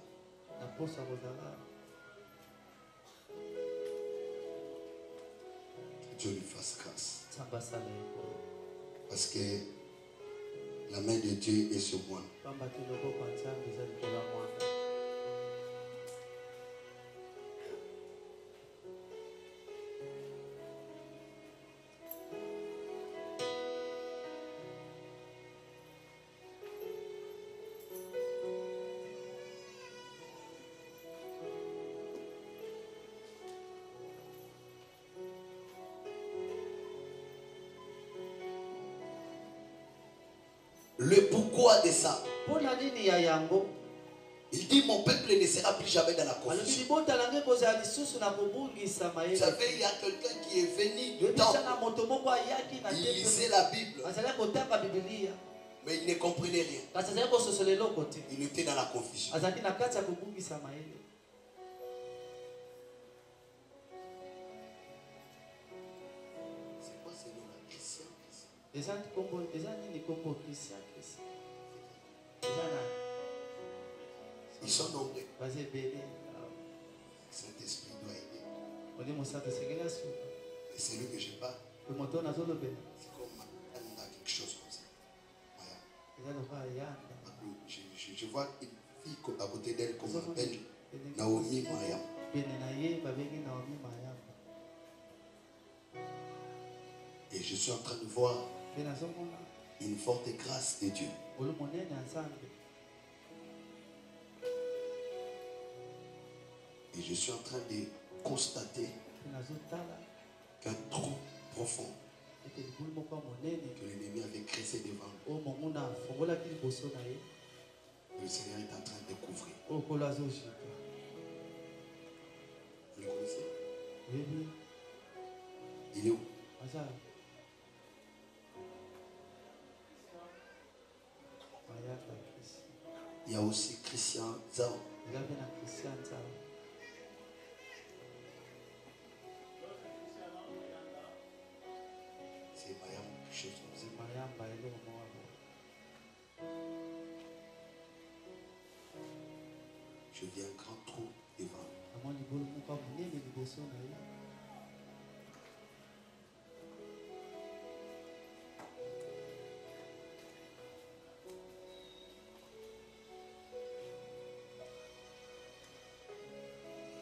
Que Dieu lui fasse grâce. Parce que la main de Dieu est sur moi. Le pourquoi de ça? Il dit mon peuple ne sera plus jamais dans la confusion. Vous savez, il y a quelqu'un qui est venu du temple. Il lisait la Bible. Mais il ne comprenait rien. Il était dans la confusion. C'est quoi ce nom-là? Christian? Ils sont nombreux. Saint-Esprit doit aider. Et c'est lui que je parle. C'est comme quelque chose comme ça. Je vois une fille à côté d'elle qu'on appelle Naomi Mayam. Et je suis en train de voir une forte grâce de Dieu. Et je suis en train de constater qu'un trou profond que l'ennemi avait créé devant nous, le Seigneur est en train de couvrir. Vous le connaissez? Il est où? Il y a aussi Christian Zao. C'est Mayam, quelque chose comme ça. Je vis un grand trou devant.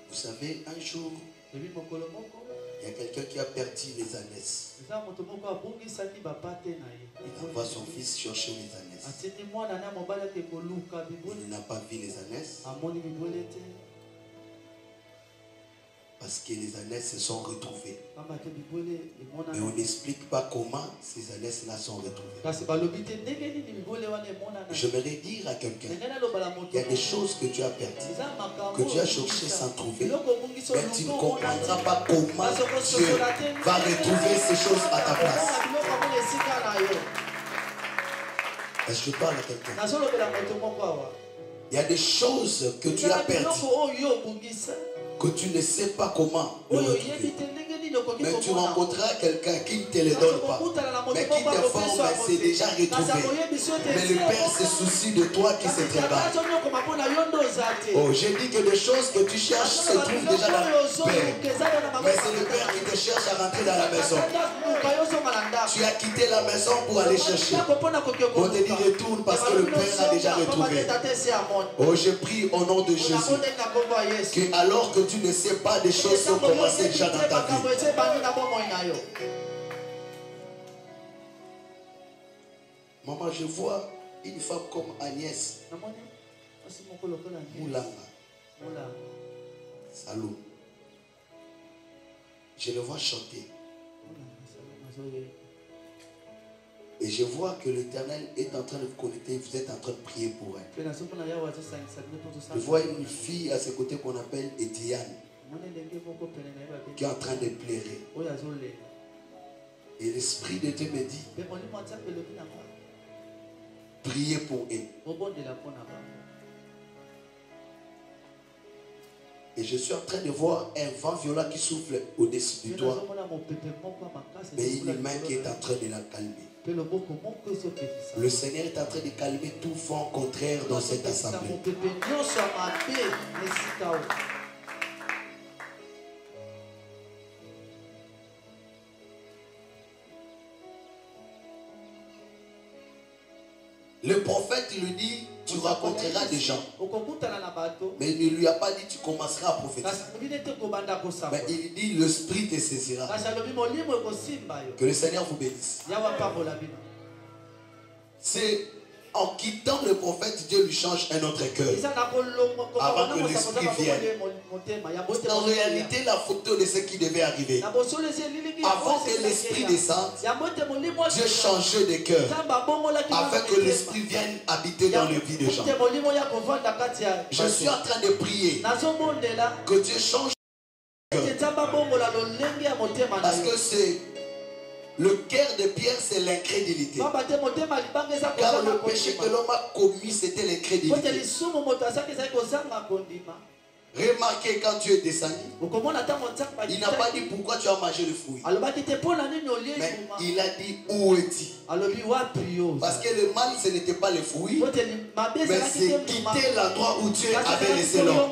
Vous savez, un jour, il y a quelqu'un qui a perdu les ânesses. Il envoie son fils chercher les ânesses. Il n'a pas vu les ânesses. Parce que les ânesses se sont retrouvées. Mais on n'explique pas comment ces ânesses-là sont retrouvées. J'aimerais dire à quelqu'un, il y a des choses que tu as perdues, que tu as cherché sans trouver, mais tu ne comprendras pas comment Dieu va retrouver ces choses à ta place. Est-ce que je parle à quelqu'un? Il y a des choses que tu as perdues, que tu ne sais pas comment le retrouver. Mais tu rencontreras quelqu'un qui ne te les donne pas, mais qui t'informe, c'est déjà retrouvé. Mais le Père se soucie de toi qui se travaille. Oh, j'ai dit que les choses que tu cherches se trouvent déjà dans le Père. Mais c'est le Père qui te cherche à rentrer dans la maison. Tu as quitté la maison pour aller chercher. On te dit retourne parce que le Père a déjà retrouvé. Oh, je prie au nom de Jésus que alors que tu ne sais pas des choses sont commencées déjà dans ta vie. Maman, je vois une femme comme Agnès Moulanga Salou. Je le vois chanter. Et je vois que l'Éternel est en train de vous connecter. Vous êtes en train de prier pour elle. Je vois une fille à ses côtés qu'on appelle Etienne, qui est en train de pleurer. Et l'Esprit de Dieu me dit, priez pour eux. Et je suis en train de voir un vent violent qui souffle au-dessus de toi. Mais une main qui est en train de la calmer. Le Seigneur est en train de calmer tout vent contraire dans cette assemblée. Le prophète lui dit, tu rencontreras des gens. Mais il ne lui a pas dit, tu commenceras à prophétiser. Mais il dit, l'Esprit te saisira. Que le Seigneur vous bénisse. C'est en quittant le prophète, Dieu lui change un autre cœur. Avant que l'Esprit vienne. En réalité, la photo de ce qui devait arriver. Avant que l'Esprit descende, Dieu changeait de cœur. Afin que l'Esprit vienne habiter dans le vie des gens. Je suis en train de prier que Dieu change de cœur. Parce que c'est... Le cœur de Pierre, c'est l'incrédulité. Car le péché que l'homme a commis, c'était l'incrédulité. Remarquez quand tu es descendu, il n'a pas dit pourquoi tu as mangé le fruit. Mais il a dit où es-tu? Parce que le mal, ce n'était pas le fruit, mais c'est quitter l'endroit où Dieu avait laissé l'homme.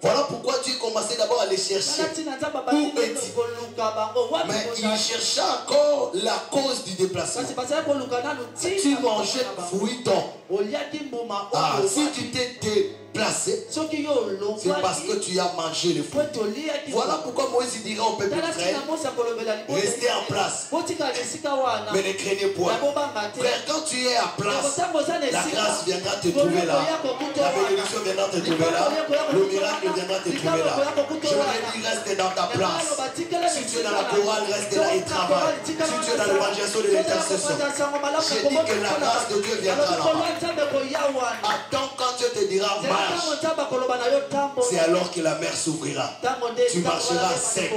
Voilà pourquoi Dieu commençait d'abord à les chercher. Où est-il? Mais il cherchait encore la cause du déplacement. Tu mangeais fruit donc. Ah, si tu t'es déplacé, c'est parce que tu as mangé le fruit. Voilà pourquoi Moïse dirait au peuple d'Israël, restez en place. Mais ne craignez point. Frère, quand tu es à place, la grâce viendra te trouver là. La bénédiction viendra te trouver là. Le miracle viendra te trouver là. Je voudrais dire, reste dans ta place. Si tu es dans la chorale, reste là et travaille. Si tu es dans l'évangélisation de l'intercession, j'ai dit que la grâce de Dieu viendra là-bas. Attends quand Dieu te dira marche. C'est alors que la mer s'ouvrira. Tu marcheras sec.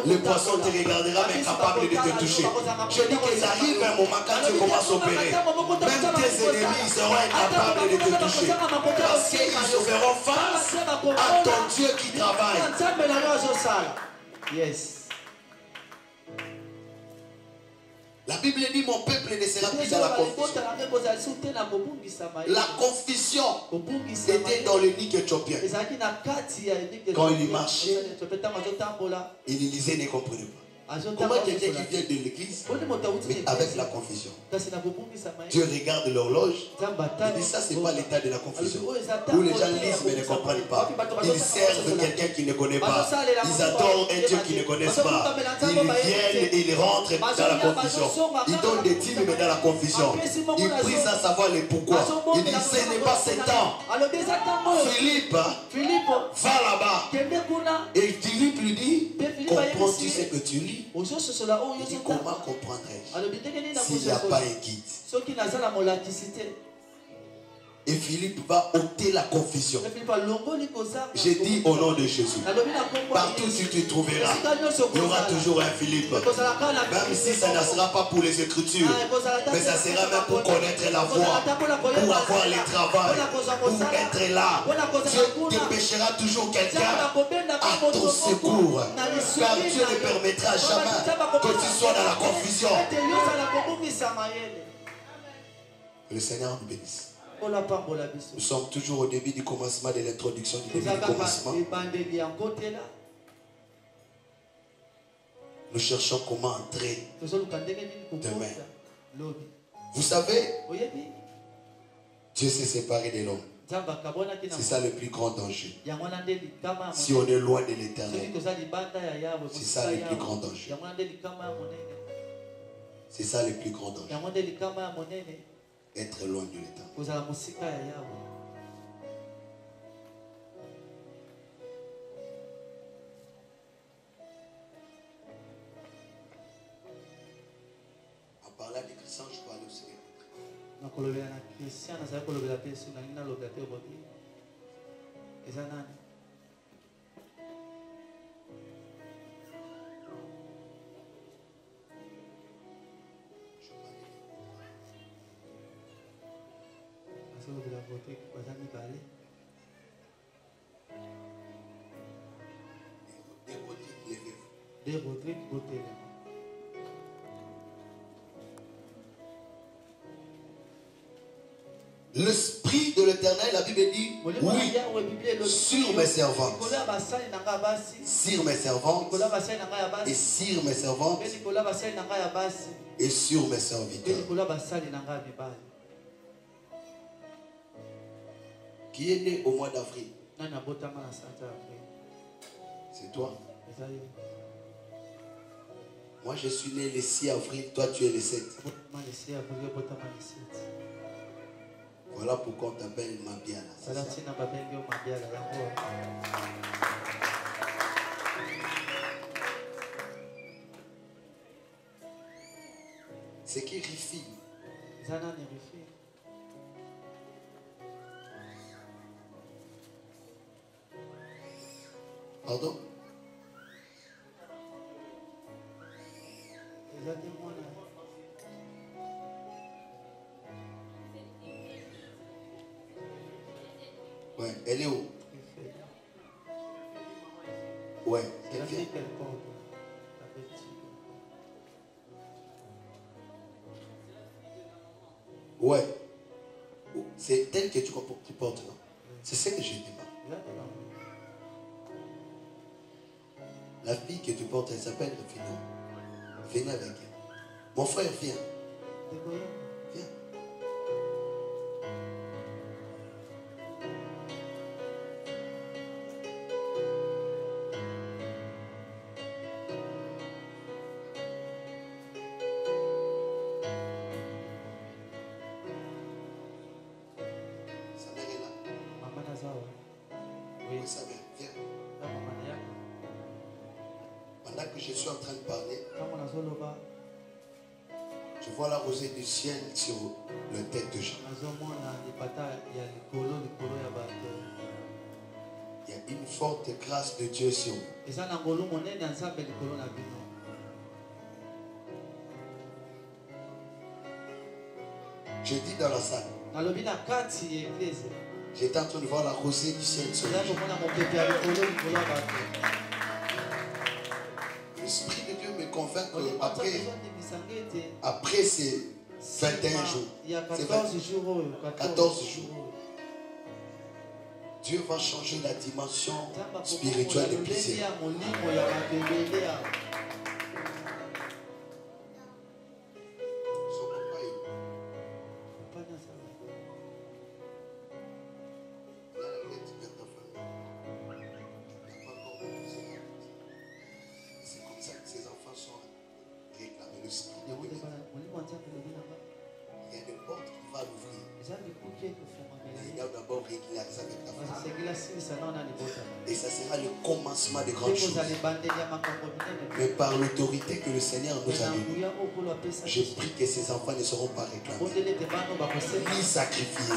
Le poisson te regardera mais capable de te toucher. Je dis qu'il arrive un moment quand tu commences à opérer. Même tes ennemis seront incapables de te toucher. Parce qu'ils se feront face à ton Dieu qui travaille. Yes. La Bible dit mon peuple ne sera plus dans la confusion. La confusion était dans le Nick éthiopien. Quand il marchait, il lisait et ne comprenait pas. Comment quelqu'un qui vient de l'église, mais avec la confusion? Dieu regarde l'horloge, il dit ça c'est pas l'état de la confusion. Où les gens lisent mais ne comprennent pas. Ils servent quelqu'un qui ne connaît pas. Ils adorent un Dieu qui ne connaissent pas. Ils viennent et ils rentrent dans la confusion. Ils donnent des dîmes mais dans la confusion. Ils prient sans savoir les pourquoi. Ils disent ce n'est pas ce temps. Philippe va là-bas. Et Philippe lui dit, comprends-tu ce que tu lis? Il dit comment comprendrais-je s'il n'y a pas un guide? Et Philippe va ôter la confusion. J'ai dit au nom de Jésus, partout où tu te trouveras, il y aura toujours un Philippe. Même si ça ne sera pas pour les Écritures, mais ça sera même pour connaître la voie, pour avoir le travail, pour être là. Dieu dépêchera toujours quelqu'un à ton secours. Car Dieu ne permettra jamais que tu sois dans la confusion. Que le Seigneur nous bénisse. Nous sommes toujours au début du commencement de l'introduction du début du commencement. Nous cherchons comment entrer demain. Vous savez, Dieu s'est séparé de l'homme. C'est ça le plus grand danger. Si on est loin de l'Éternel, c'est ça le plus grand danger. C'est ça le plus grand danger. Être loin de l'Éternel. En parlant des chrétiens, je peux aller aussi. L'esprit de l'Éternel, la Bible dit, oui, sur mes servantes, sur mes servantes, et sur mes servantes, et sur mes serviteurs. Qui est né au mois d'avril? C'est toi. Moi je suis né le 6 avril, toi tu es le 7. Voilà pourquoi on t'appelle Mabiala. C'est qui Rifi? Pardon? Ouais, elle est où? Ouais, elle vient. Ouais. C'est elle que tu portes, non? C'est ce que je demande. La fille que tu portes, elle s'appelle Fino. Venez avec elle. Mon frère, viens. Viens. Sa mère est là. Oui, sa mère, viens. Pendant que je suis en train de parler, je vois la rosée du ciel sur la tête de Jean. Il y a une forte grâce de Dieu sur vous. Je dis dans la salle. J'étais en train de voir la rosée du ciel sur vous. L'Esprit de Dieu me convainc que après ces 21 jours, ces 14 jours, Dieu va changer la dimension spirituelle de plusieurs. C'est comme ça que ces enfants sont réclamés. Le Spirit de Dieu. Il y a des portes qui va l'ouvrir. Il doit d'abord régulariser avec ta femme. Et ça sera le commencement de grandes choses. Mais par l'autorité que le Seigneur nous a donnée, je prie que ces enfants ne seront pas réclamés, ni sacrifiés.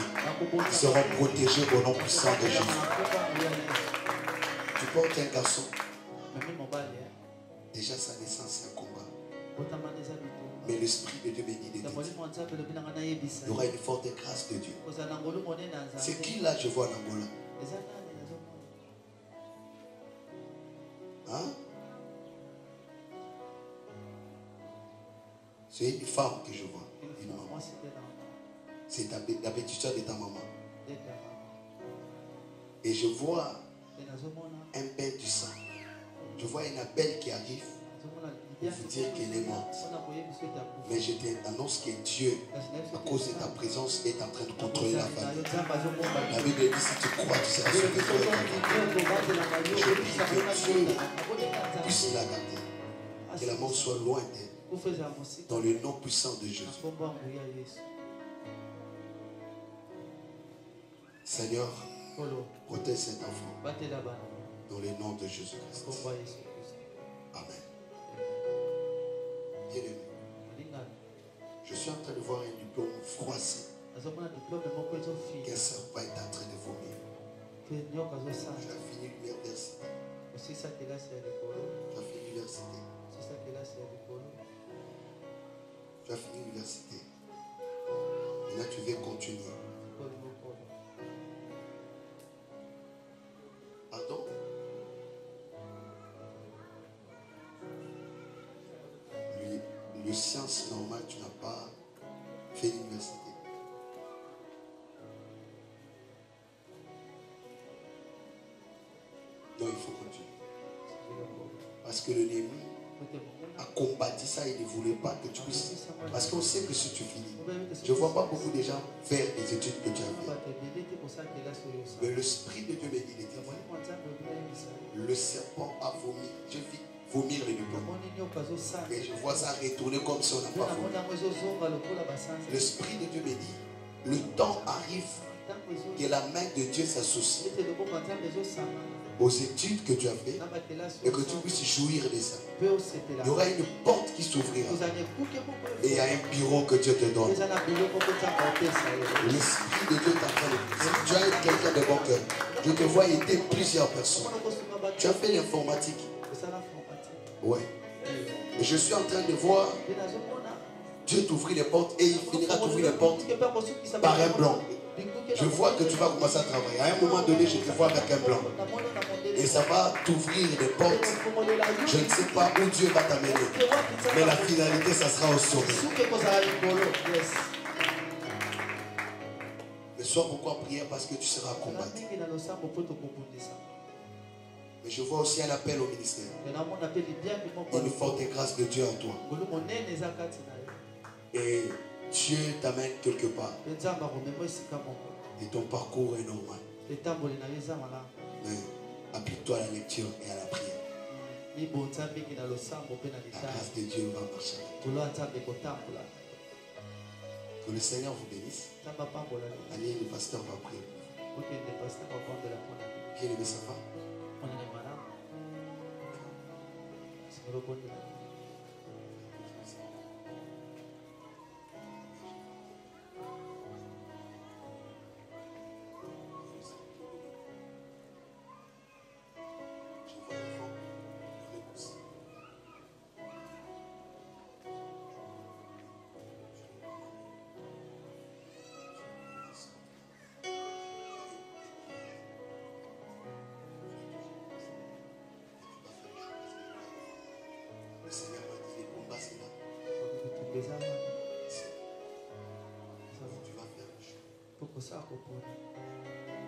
Ils seront protégés au nom puissant de Jésus. Tu portes un garçon. Déjà sa naissance, c'est un combat. Mais l'Esprit de Dieu bénit de Dieu. Il y aura une forte grâce de Dieu. C'est qui là je vois en Angola? Hein? C'est une femme que je vois. Une maman. C'est la petite soeur de ta maman. Et je vois un bain du sang. Je vois un appel qui arrive pour vous dire qu'elle est morte. Mais je t'annonce que Dieu, à cause de ta présence, est en train de contrôler la famille. La Bible dit si tu crois, tu seras sauvé. Je prie que Dieu puisse la garder. Que la mort soit loin d'elle. Dans le nom puissant de Jésus. Seigneur, protège cet enfant. Dans le nom de Jésus-Christ. Amen. Bien-aimé, je suis en train de voir un diplôme froissé qu'un serpent est en train de vomir. Tu as fini l'université. Tu as fini l'université. Tu as fini l'université. Maintenant, tu veux continuer. c'est normal, tu n'as pas fait l'université. Non, il faut continuer. Parce que le Néhémie a combattu ça, il ne voulait pas que tu puisses. Parce qu'on sait que si tu finis, je ne vois pas beaucoup de gens faire les études que tu as fait. Mais l'Esprit de Dieu me dit, le serpent a vomi. Je vis vomir les deux. Et je vois ça retourner comme si on n'a pas vomi. L'Esprit de Dieu me dit, le temps arrive que la main de Dieu s'associe aux études que tu as fait et que tu puisses jouir de ça. Il y aura une porte qui s'ouvrira et il y a un bureau que Dieu te donne. L'Esprit de Dieu t'appelle. Si tu as quelqu'un de bon cœur, je te vois aider plusieurs personnes. Tu as fait l'informatique. Ouais. Et je suis en train de voir Dieu t'ouvrir les portes et il finira d'ouvrir les portes par un blanc. Je vois que tu vas commencer à travailler. À un moment donné, je te vois avec un blanc. Et ça va t'ouvrir des portes. Je ne sais pas où Dieu va t'amener. Mais la finalité, ça sera au sommet. Mais sois beaucoup en prière parce que tu seras combattu. Mais je vois aussi un appel au ministère. Une forte grâce de Dieu en toi. Et Dieu t'amène quelque part. Et ton parcours est normal. Mais applique-toi à la lecture et à la prière. La grâce de Dieu va marcher. Que le Seigneur vous bénisse. Allez, le pasteur va prier. Bien aimé, ça va?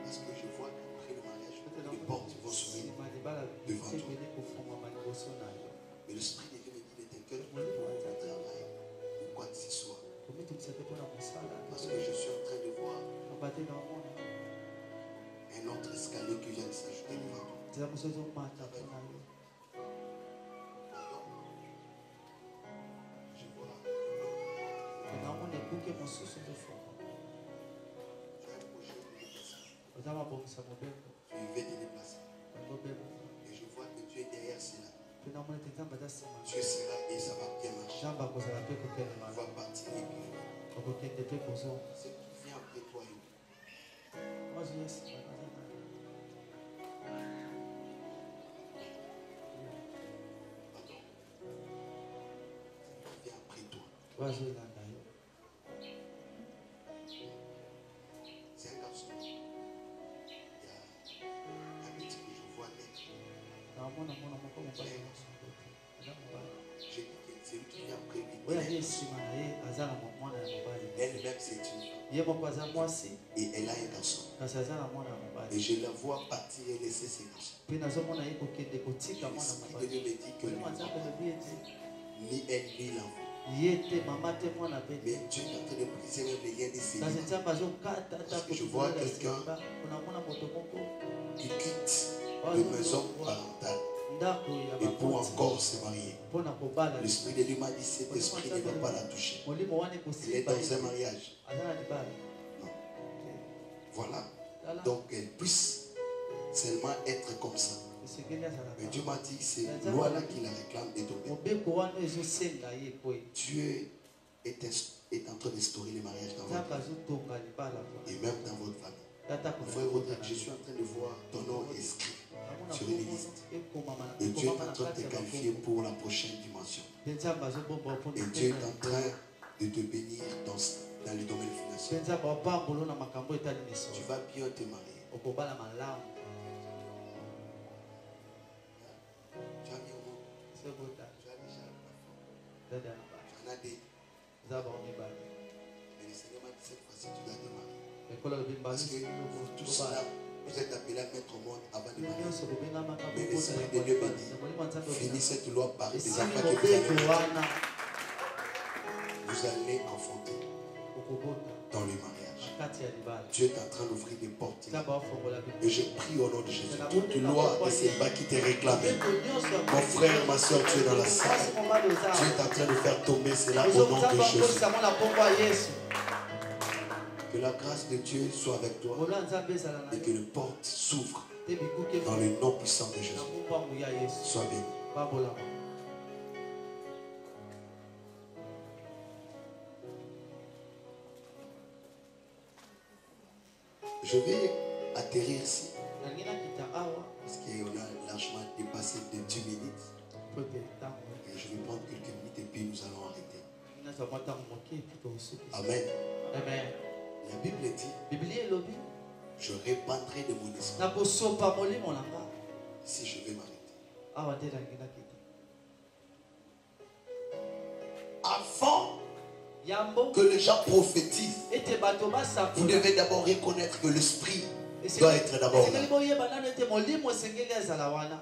Parce que je vois qu'après le mariage, les portes vont s'ouvrir devant toi. Mais l'Esprit de Dieu me dit, ne t'inquiète pas pour ton travail ou quoi que ce soit. Parce que je suis en train de voir un autre escalier qui vient de s'ajouter devant toi. Je vois. Tu vais te déplacer. Et je vois que tu es derrière cela. Tu seras et ça va bien marcher. On va partir et puis c'est qui vient après toi. Pardon. Qui vient après toi. C'est un garçon. J'ai dit que c'est lui qui vient après lui. Elle-même, c'est une femme. Et elle a un garçon. Et je la vois partir et laisser ses garçons. L'Esprit de Dieu me dit que ni elle ni l'enfant. Mais Dieu est en train de briser même les liens des célibataires. Parce que je vois quelqu'un qui quitte de maison parentale et pour encore se marier. L'Esprit de Dieu m'a dit cet esprit ne va pas la toucher. Il est dans un mariage. Non. Voilà. Donc elle puisse seulement être comme ça. Mais Dieu m'a dit c'est loi-là qui la réclame et Dieu est en train d'instaurer les mariages dans votre vie. Et même dans votre famille. Frère, je suis en train de voir ton nom inscrit sur une liste. Et Dieu est en train de te qualifier pour la prochaine dimension. Et Dieu est en train de te bénir dans le domaine financier. Tu vas bien te marier. Tu as mis au monde. Tu as déjà. Tu en as des. Mais le Seigneur m'a dit cette fois-ci, tu dois démarrer. Parce que tout cela, vous êtes appelés à mettre au monde avant de marier. Mais l'Esprit de Dieu bénit. Finis cette loi par des enfants que vous allez enfanter dans le mariage. Dieu est en train d'ouvrir des portes. Et je prie au nom de Jésus. Toute loi et ces bas qui t'est réclamé. Mon frère, ma soeur, tu es dans la salle. Dieu est en train de faire tomber cela au nom de Jésus. Que la grâce de Dieu soit avec toi et que les portes s'ouvrent dans le nom puissant de Jésus. Sois béni. Je vais atterrir ici parce qu'on a largement dépassé de 10 minutes. Et je vais prendre quelques minutes et puis nous allons arrêter. Amen. Amen. La Bible dit, je répandrai de mon esprit si je vais m'arrêter. Avant que les gens prophétisent, vous devez d'abord reconnaître que l'esprit doit être d'abord là.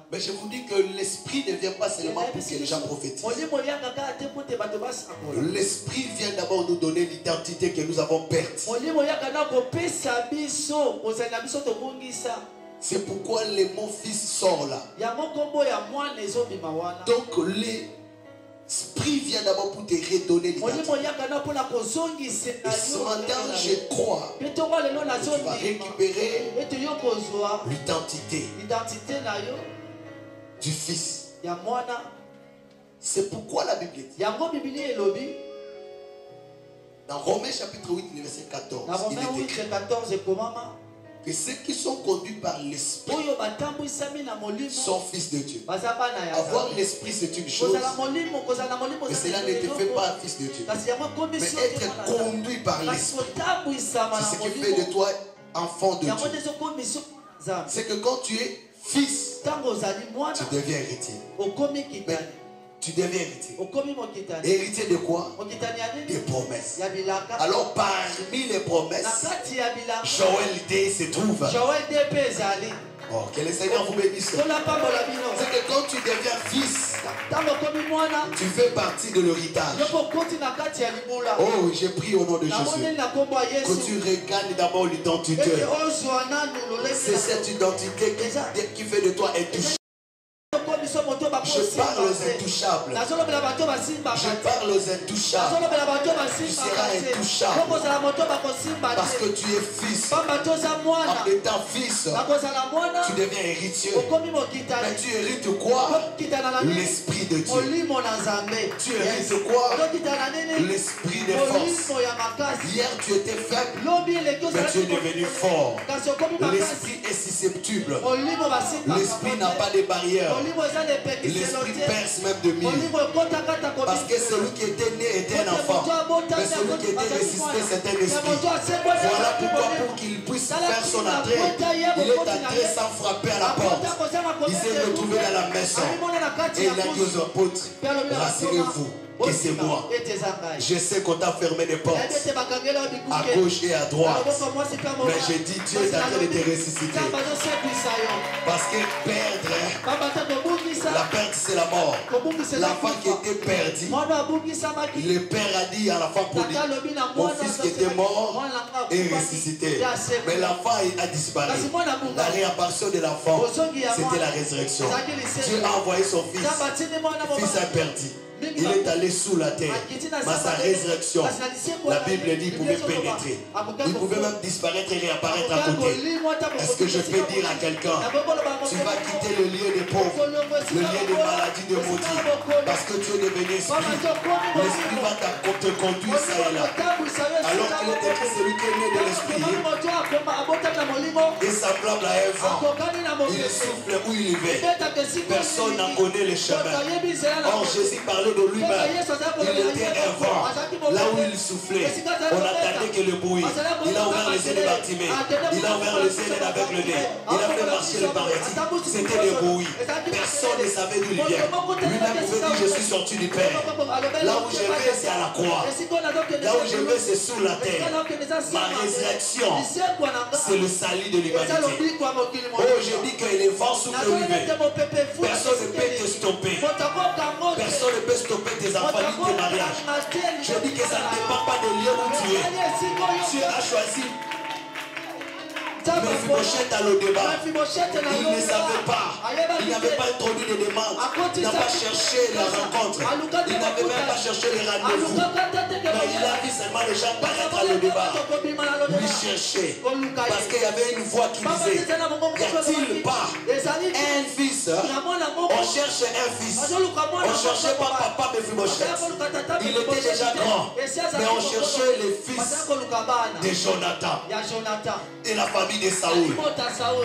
Mais je vous dis que l'esprit ne vient pas seulement pour que les gens prophétisent. L'esprit vient d'abord nous donner l'identité que nous avons perdue. C'est pourquoi le mot fils sort là. Donc l'esprit vient d'abord pour te redonner l'identité. Et ce matin, je crois que tu vas récupérer l'identité du Fils. C'est pourquoi la Bible dit dans Romains chapitre 8, verset 14, il est écrit que ceux qui sont conduits par l'Esprit sont fils de Dieu. Avoir l'Esprit, c'est une chose, mais cela ne te fait pas un fils de Dieu. Mais être conduit par l'Esprit, c'est ce qui fait de toi enfant de Dieu. C'est que quand tu es fils, tu deviens héritier. Mais tu deviens héritier. Héritier de quoi? Des promesses. Alors parmi les promesses, Joël D se trouve. Oh, que le Seigneur vous bénisse. C'est que quand tu deviens fils, tu fais partie de l'héritage. Oh, j'ai pris au nom de Jésus que tu regagnes d'abord l'identité. C'est cette identité qui fait de toi intouchable. Je parle aux intouchables. Je parle aux intouchables. Tu seras intouchable. Parce que tu es fils. En étant fils, tu deviens héritier. Mais tu hérites quoi? L'Esprit de Dieu. Tu hérites quoi? L'Esprit des forces. Hier tu étais faible, mais tu es devenu fort. L'Esprit est susceptible. L'Esprit n'a pas de barrière. L'Esprit perce même de mille. Parce que celui qui était né était un enfant, mais celui qui était ressuscité c'était un esprit. Voilà pourquoi pour qu'il puisse faire son entrée, il est entré sans frapper à la porte. Il s'est retrouvé dans la maison et il a dit aux apôtres, rassurez-vous que c'est moi. Je sais qu'on t'a fermé des portes à gauche et à droite, mais j'ai dit Dieu est en train de te ressusciter. Parce que perdre, la perte c'est la mort. L'enfant qui était perdu, le père a dit à l'enfant prodigue, mon fils qui était mort est ressuscité. Mais l'enfant a disparu. La réapparition de l'enfant, c'était la résurrection. Dieu a envoyé son fils, fils imperdu. Il est allé sous la terre. Mais sa résurrection, la Bible dit, il pouvait pénétrer. Il pouvait même disparaître et réapparaître à côté. Est-ce que je peux dire à quelqu'un, tu vas quitter le lieu des pauvres, le lieu des maladies, de maudits, parce que tu es devenu esprit. L'esprit va te conduire ça et là. Alors qu'il est écrit, celui qui est né de l'esprit est semblable à un vent. Il souffle où il y va. Personne n'en connaît le chemin. Or Jésus parlait de lui-même, il était un vent. Là où il soufflait, on n'attendait que le bruit. Il a ouvert les yeux de Bartimée. Il a ouvert les yeux d'un aveugle-né. Il a fait marcher le paralytique. C'était le bruit. Personne ne savait d'où il vient. Lui-même pouvait dire, je suis sorti du Père. Là où je vais, c'est à la croix. Là où je vais, c'est sous la terre. Ma résurrection, c'est le salut de l'humanité. Oh, je dis que les vents soufflent où il veut. Personne ne peut te stopper. Personne ne peut stopper tes enfants ni tes mariages. Je dis que ça ne dépend pas de lieu où tu es. Tu as choisi. Mephibosheth à le débat. Il ne savait pas. Il n'avait pas introduit de demande. Il n'a pas cherché la rencontre. Il n'avait même pas cherché les rendez-vous. Mais il a vu seulement les gens paraître à le débat. Lui chercher. Parce qu'il y avait une voix qui disait, y a-t-il pas un fils? On cherche un fils. On ne cherchait pas papa Mephibosheth. Il était déjà grand. Mais on cherchait les fils de Jonathan. Et la famille de Saoul.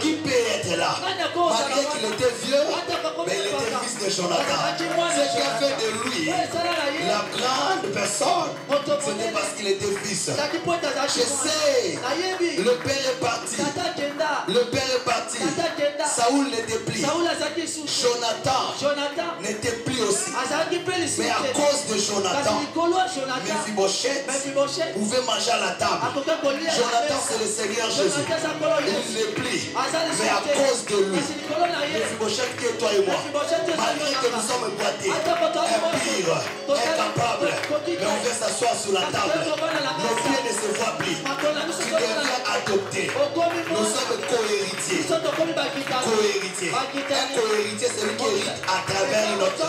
Qui peut être là? Malgré qu'il était vieux, mais il était fils de Jonathan. Ce qui a fait de lui la grande personne, c'était parce qu'il était fils. Je sais, le père est parti. Le père est parti. Saoul n'était plus. Jonathan n'était plus aussi. Mais à cause de Jonathan, Mephibosheth pouvait manger à la table. Jonathan, c'est le Seigneur Jésus. Il n'est plus. Mais à cause de lui, Mephibosheth qui est toi et moi, malgré que nous sommes boités, impires, incapables, mais on vient s'asseoir sur la table. Nos pieds ne se voient plus. Tu deviens adopté. Nous sommes co-héritiers. Co-héritiers. Un co-héritier, c'est lui qui hérite à travers une autre.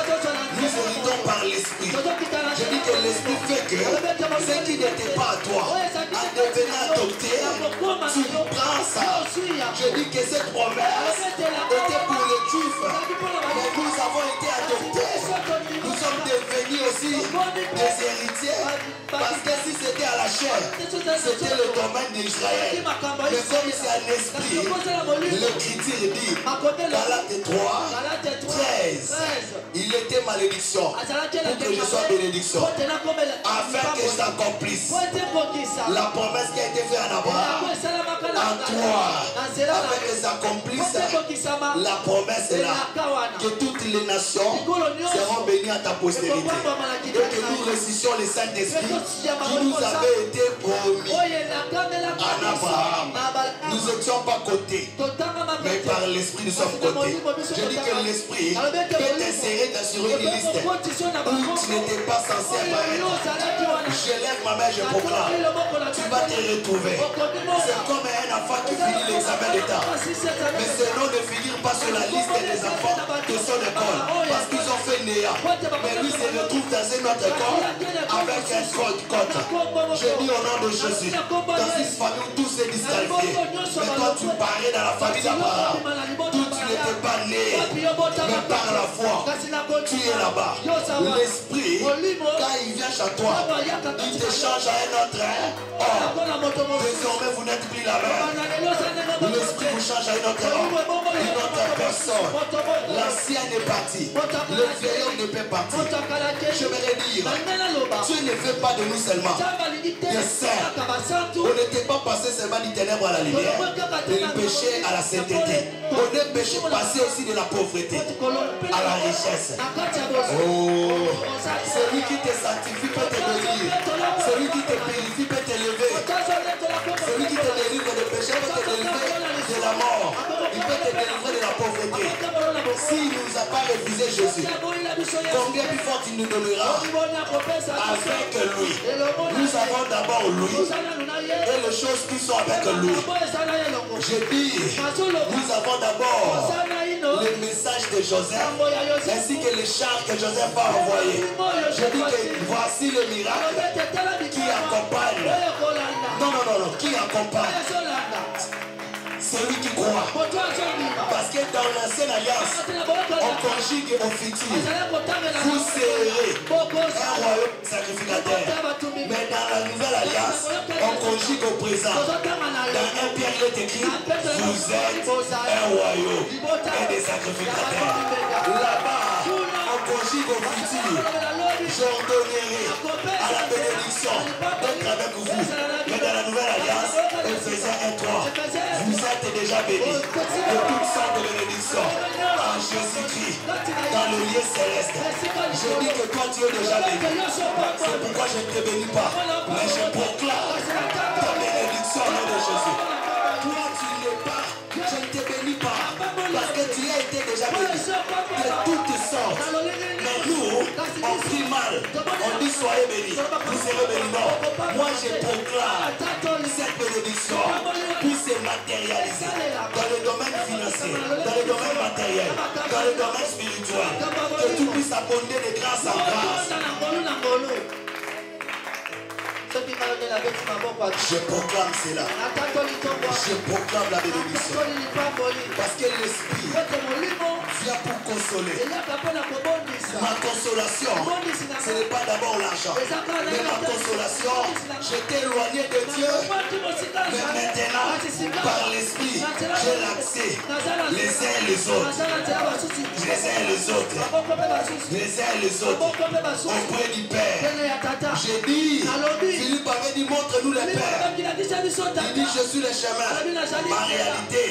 Nous héritons par l'esprit. Je dis que l'esprit fait que ce qui n'était pas à toi, en devenant adopté, tu prends ça. Je dis que cette promesse était pour les Juifs, mais nous avons été adoptés. Nous sommes devenus aussi des héritiers, parce que si c'était à la chair, c'était le domaine d'Israël. Mais comme c'est un esprit, l'écriture dit, Galates 3, 13, il était malédiction pour que je sois bénédiction, afin que je s'accomplisse la promesse qui a été faite à Abraham. En toi, afin que s'accomplisse la promesse est là, que toutes les nations seront bénies à ta postérité, et que nous récissons les Saint-Esprit qui nous avait été promis en Abraham. Nous n'étions pas cotés, mais par l'Esprit nous sommes cotés. Je dis que l'Esprit peut t'insérer sur une liste où tu n'étais pas censé apparaître. Je lève ma main, je proclame, tu vas te retrouver. C'est comme un enfant qui finit l'examen d'État, mais ses noms ne finirent pas sur la liste des enfants de son école, parce qu'ils ont fait néant. Mais lui se retrouve dans une autre école avec un code. Je dis au nom de Jésus, dans une famille où tout s'est disqualifié, mais toi tu parais dans la famille d'Abraham, d'où tu n'étais pas né, mais par la foi, tu es là-bas. L'esprit, quand il vient chez toi, il te change à un autre. Désormais vous n'êtes plus la même. L'esprit vous change à une autre homme, une autre personne. L'ancien est parti, le vieil homme ne peut partir. Je vais dire, Dieu ne veut pas de nous seulement des saints. On n'était pas passé seulement du ténèbre à la lumière, et du péché à la sainteté. On est péché passé aussi de la pauvreté à la richesse. Oh, celui qui te sanctifie peut te bénir. Celui qui te purifie peut t'élever. Celui qui te délivre de péché peut te délivrer de la mort. Il peut te délivrer de la pauvreté. S'il ne nous a pas refusé Jésus, combien plus fort il nous donnera, afin que lui, nous avons d'abord lui et les choses qui sont avec lui. Je dis, nous avons d'abord le message de Joseph ainsi que les chars que Joseph a envoyés. Je dis que voici le miracle qui accompagne. Non, qui accompagne celui qui croit. Parce que dans l'ancienne alliance, on conjugue au futur. Vous serez un royaume sacrificateur. Mais dans la nouvelle alliance, on conjugue au présent. Dans 1 Pierre, il est écrit, vous êtes un royaume et des sacrificateurs. Là-bas, on conjugue au futur. J'ordonnerai à la bénédiction d'être avec vous. Mais dans la nouvelle alliance, Éphésiens 1:3, vous êtes déjà bénis de toutes sortes de bénédictions en Jésus-Christ, dans le lieu céleste. Je dis que toi tu es déjà béni. C'est pourquoi je ne te bénis pas, mais je proclame ta bénédiction au nom de Jésus. Toi tu n'es pas, je ne te bénis pas, parce que tu as été déjà béni de toutes sortes. Mais nous, on prie mal, on dit soyez bénis, vous serez bénis. Non, moi je proclame cette bénédiction puisse se matérialiser dans le domaine financier, dans le domaine matériel, dans le domaine spirituel, que tout puisse abonder de grâce en grâce. Je proclame cela. Je proclame la bénédiction. Parce que l'Esprit vient pour consoler. Ma consolation, ce n'est pas d'abord l'argent. Mais ma consolation, je t'ai éloigné de Dieu. Mais maintenant, par l'Esprit, j'ai l'accès les uns et les autres. Les uns et les autres. Les uns et les autres. Auprès du Père. J'ai dit, Philippe avait dit, montre-nous le Père. Il dit, je suis le chemin. En réalité,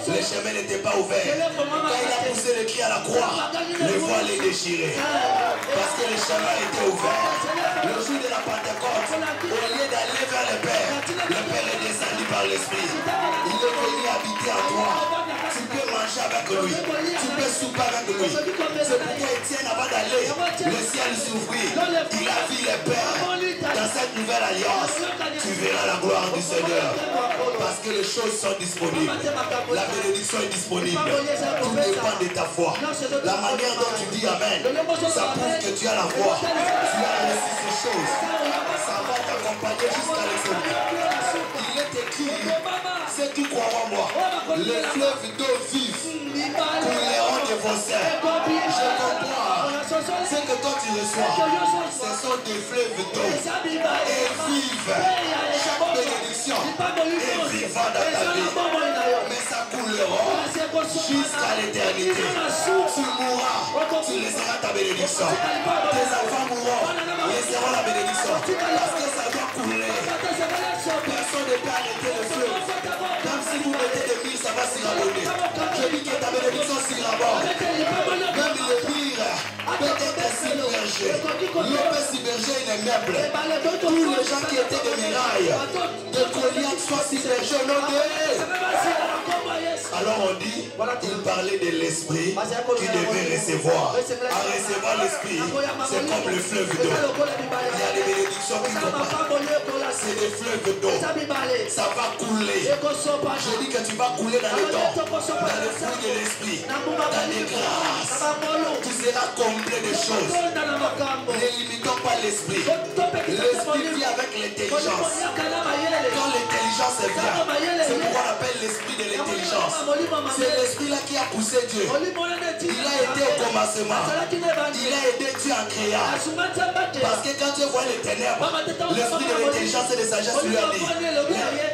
le chemin n'était pas ouvert. Quand il a poussé le cri à la croix, le voile est déchiré. Parce que le chemin était ouvert. Le jour de la Pentecôte, au lieu d'aller vers le Père est descendu par l'Esprit. Il est venu habiter en toi. Tu peux manger avec lui. Tu peux souper avec lui. C'est pourquoi Étienne, avant d'aller, le ciel s'ouvrit. Il a vu le Père. Dans cette nouvelle alliance, tu verras la gloire du Seigneur. Parce que les choses sont disponibles. La bénédiction est disponible. Tout dépend de ta foi. La manière dont tu dis Amen, ça prouve que tu as la foi. Tu as reçu ces choses. Ça va t'accompagner jusqu'à l'extrémité. Il est écrit, ceux qui croient en moi, les fleuves d'eau vive couleront de vos seins. Je comprends. Ce que toi tu reçois, ce sont des fleuves d'eau. Et vive. Chaque bénédiction est vivant dans ta vie. Mais ça coulera jusqu'à l'éternité. Tu mourras, tu laisseras ta bénédiction. Tes enfants mourront, laisseront la bénédiction. Parce que ça doit couler. Personne ne peut arrêter le feu. Même si vous mettez des mille, ça va s'y rabonner. Je dis que ta bénédiction s'y rabonne. Même le pire peut être submergé. L'eau peut submerger une meuble. Tous les gens qui étaient de mirailles, de Goliath soient submergés au nom de. Alors on dit, il parlait de l'esprit qui devait recevoir. À recevoir l'esprit, c'est comme le fleuve d'eau. Il y a des bénédictions qui comparent. C'est des fleuves d'eau. Ça va couler. Je dis que tu vas couler dans le temps, dans le fruit de l'esprit, dans les grâces. Tu seras complet de choses. Ne limitons pas l'esprit. L'esprit vient avec l'intelligence. Quand l'intelligence vient, c'est pourquoi on appelle l'esprit de l'intelligence. C'est l'esprit là qui a poussé Dieu. Il a été au commencement. Il a aidé Dieu à créer. Parce que quand Dieu voit les ténèbres, l'esprit de l'intelligence et de sagesse lui a dit,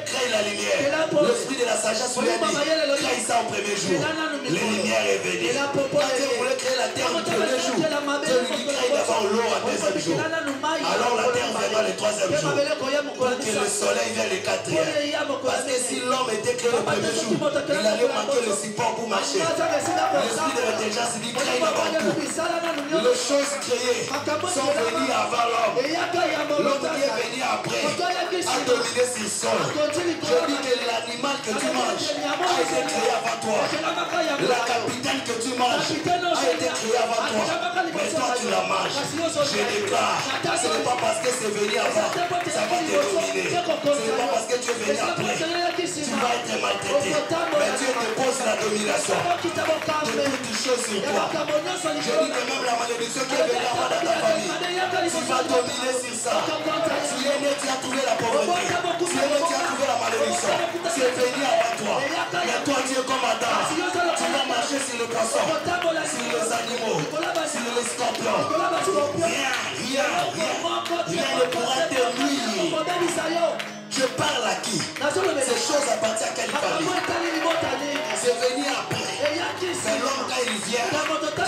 crée la lumière. L'esprit de la sagesse lui a dit, crée ça au premier jour. Les lumières est venue. Quand Dieu voulait créer la terre au premier jour, Dieu lui dit, crée d'abord l'eau au deuxième jour. Alors la terre viendra le troisième jour. Pour que le soleil vienne le quatrième. Parce que si l'homme était créé le premier jour, il allait manquer le support pour marcher. L'esprit de l'intelligence dit, crée d'abord tout. Les choses créées sont venues avant l'homme. L'homme qui est venu après a dominé sur le sol. Je dis que l'animal que tu manges a été créé avant toi. La capitaine que tu manges a été créée avant toi. Mais toi tu la manges. Je déclare, ce n'est pas parce que c'est venu avant, ça va te dominer. Ce n'est pas parce que tu es venu après, tu vas être maltraité. Mais Dieu te pose la domination de toutes choses sur toi. Je dis que même la malédiction qui est venue avant dans ta famille, tu vas dominer sur ça. Tu es né, tu as trouvé la pauvreté. Tu es né, tu as trouvé la malédiction. Tu es venu avant toi. Mais toi tu es comme Adam. Tu vas marcher sur le poisson, sur les animaux, sur les scorpions. Rien ne pourra te nuire. Je parle à qui? Ces choses appartiennent à quelle famille? C'est venu après. Mais l'homme quand il vient,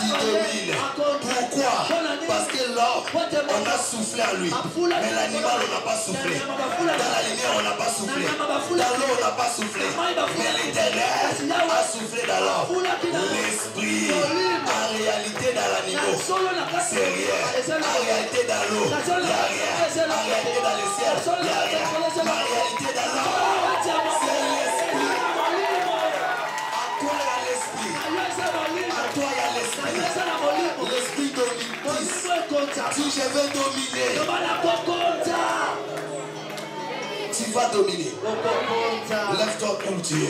il domine. Pour Pourquoi? Parce que l'homme, on a soufflé à lui. Mais l'animal, on n'a pas soufflé. Dans la lumière, on n'a pas soufflé. Dans l'eau, on n'a pas soufflé. Mais l'Éternel a soufflé dans l'homme. L'esprit, en réalité, dans l'animal, c'est rien. En réalité, dans l'eau, il n'y a rien. En réalité, dans le ciel, il n'y a rien. En réalité, dans l'homme, c'est l'esprit. À toi, il y a l'esprit. À toi, il y a l'esprit. L'esprit domine. Si je veux dominer, tu vas dominer. Lève-toi pour Dieu.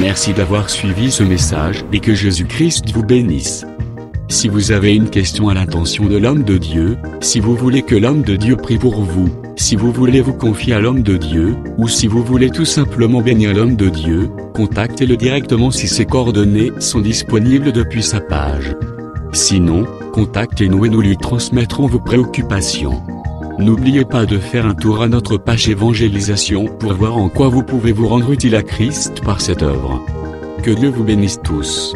Merci d'avoir suivi ce message et que Jésus-Christ vous bénisse. Si vous avez une question à l'intention de l'homme de Dieu, si vous voulez que l'homme de Dieu prie pour vous, si vous voulez vous confier à l'homme de Dieu, ou si vous voulez tout simplement bénir l'homme de Dieu, contactez-le directement si ses coordonnées sont disponibles depuis sa page. Sinon, contactez-nous et nous lui transmettrons vos préoccupations. N'oubliez pas de faire un tour à notre page évangélisation pour voir en quoi vous pouvez vous rendre utile à Christ par cette œuvre. Que Dieu vous bénisse tous.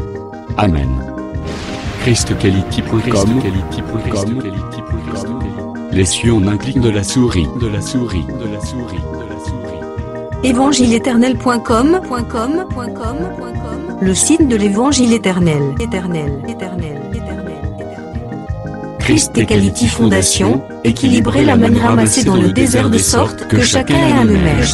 Amen. ChristQuality.com. Les cieux en un clic de la souris. Évangile-éternel.com, le site de l'Évangile éternel. Christ et Quality Fondation, équilibrer la manne ramassée dans le désert de sorte que chacun ait un le maire.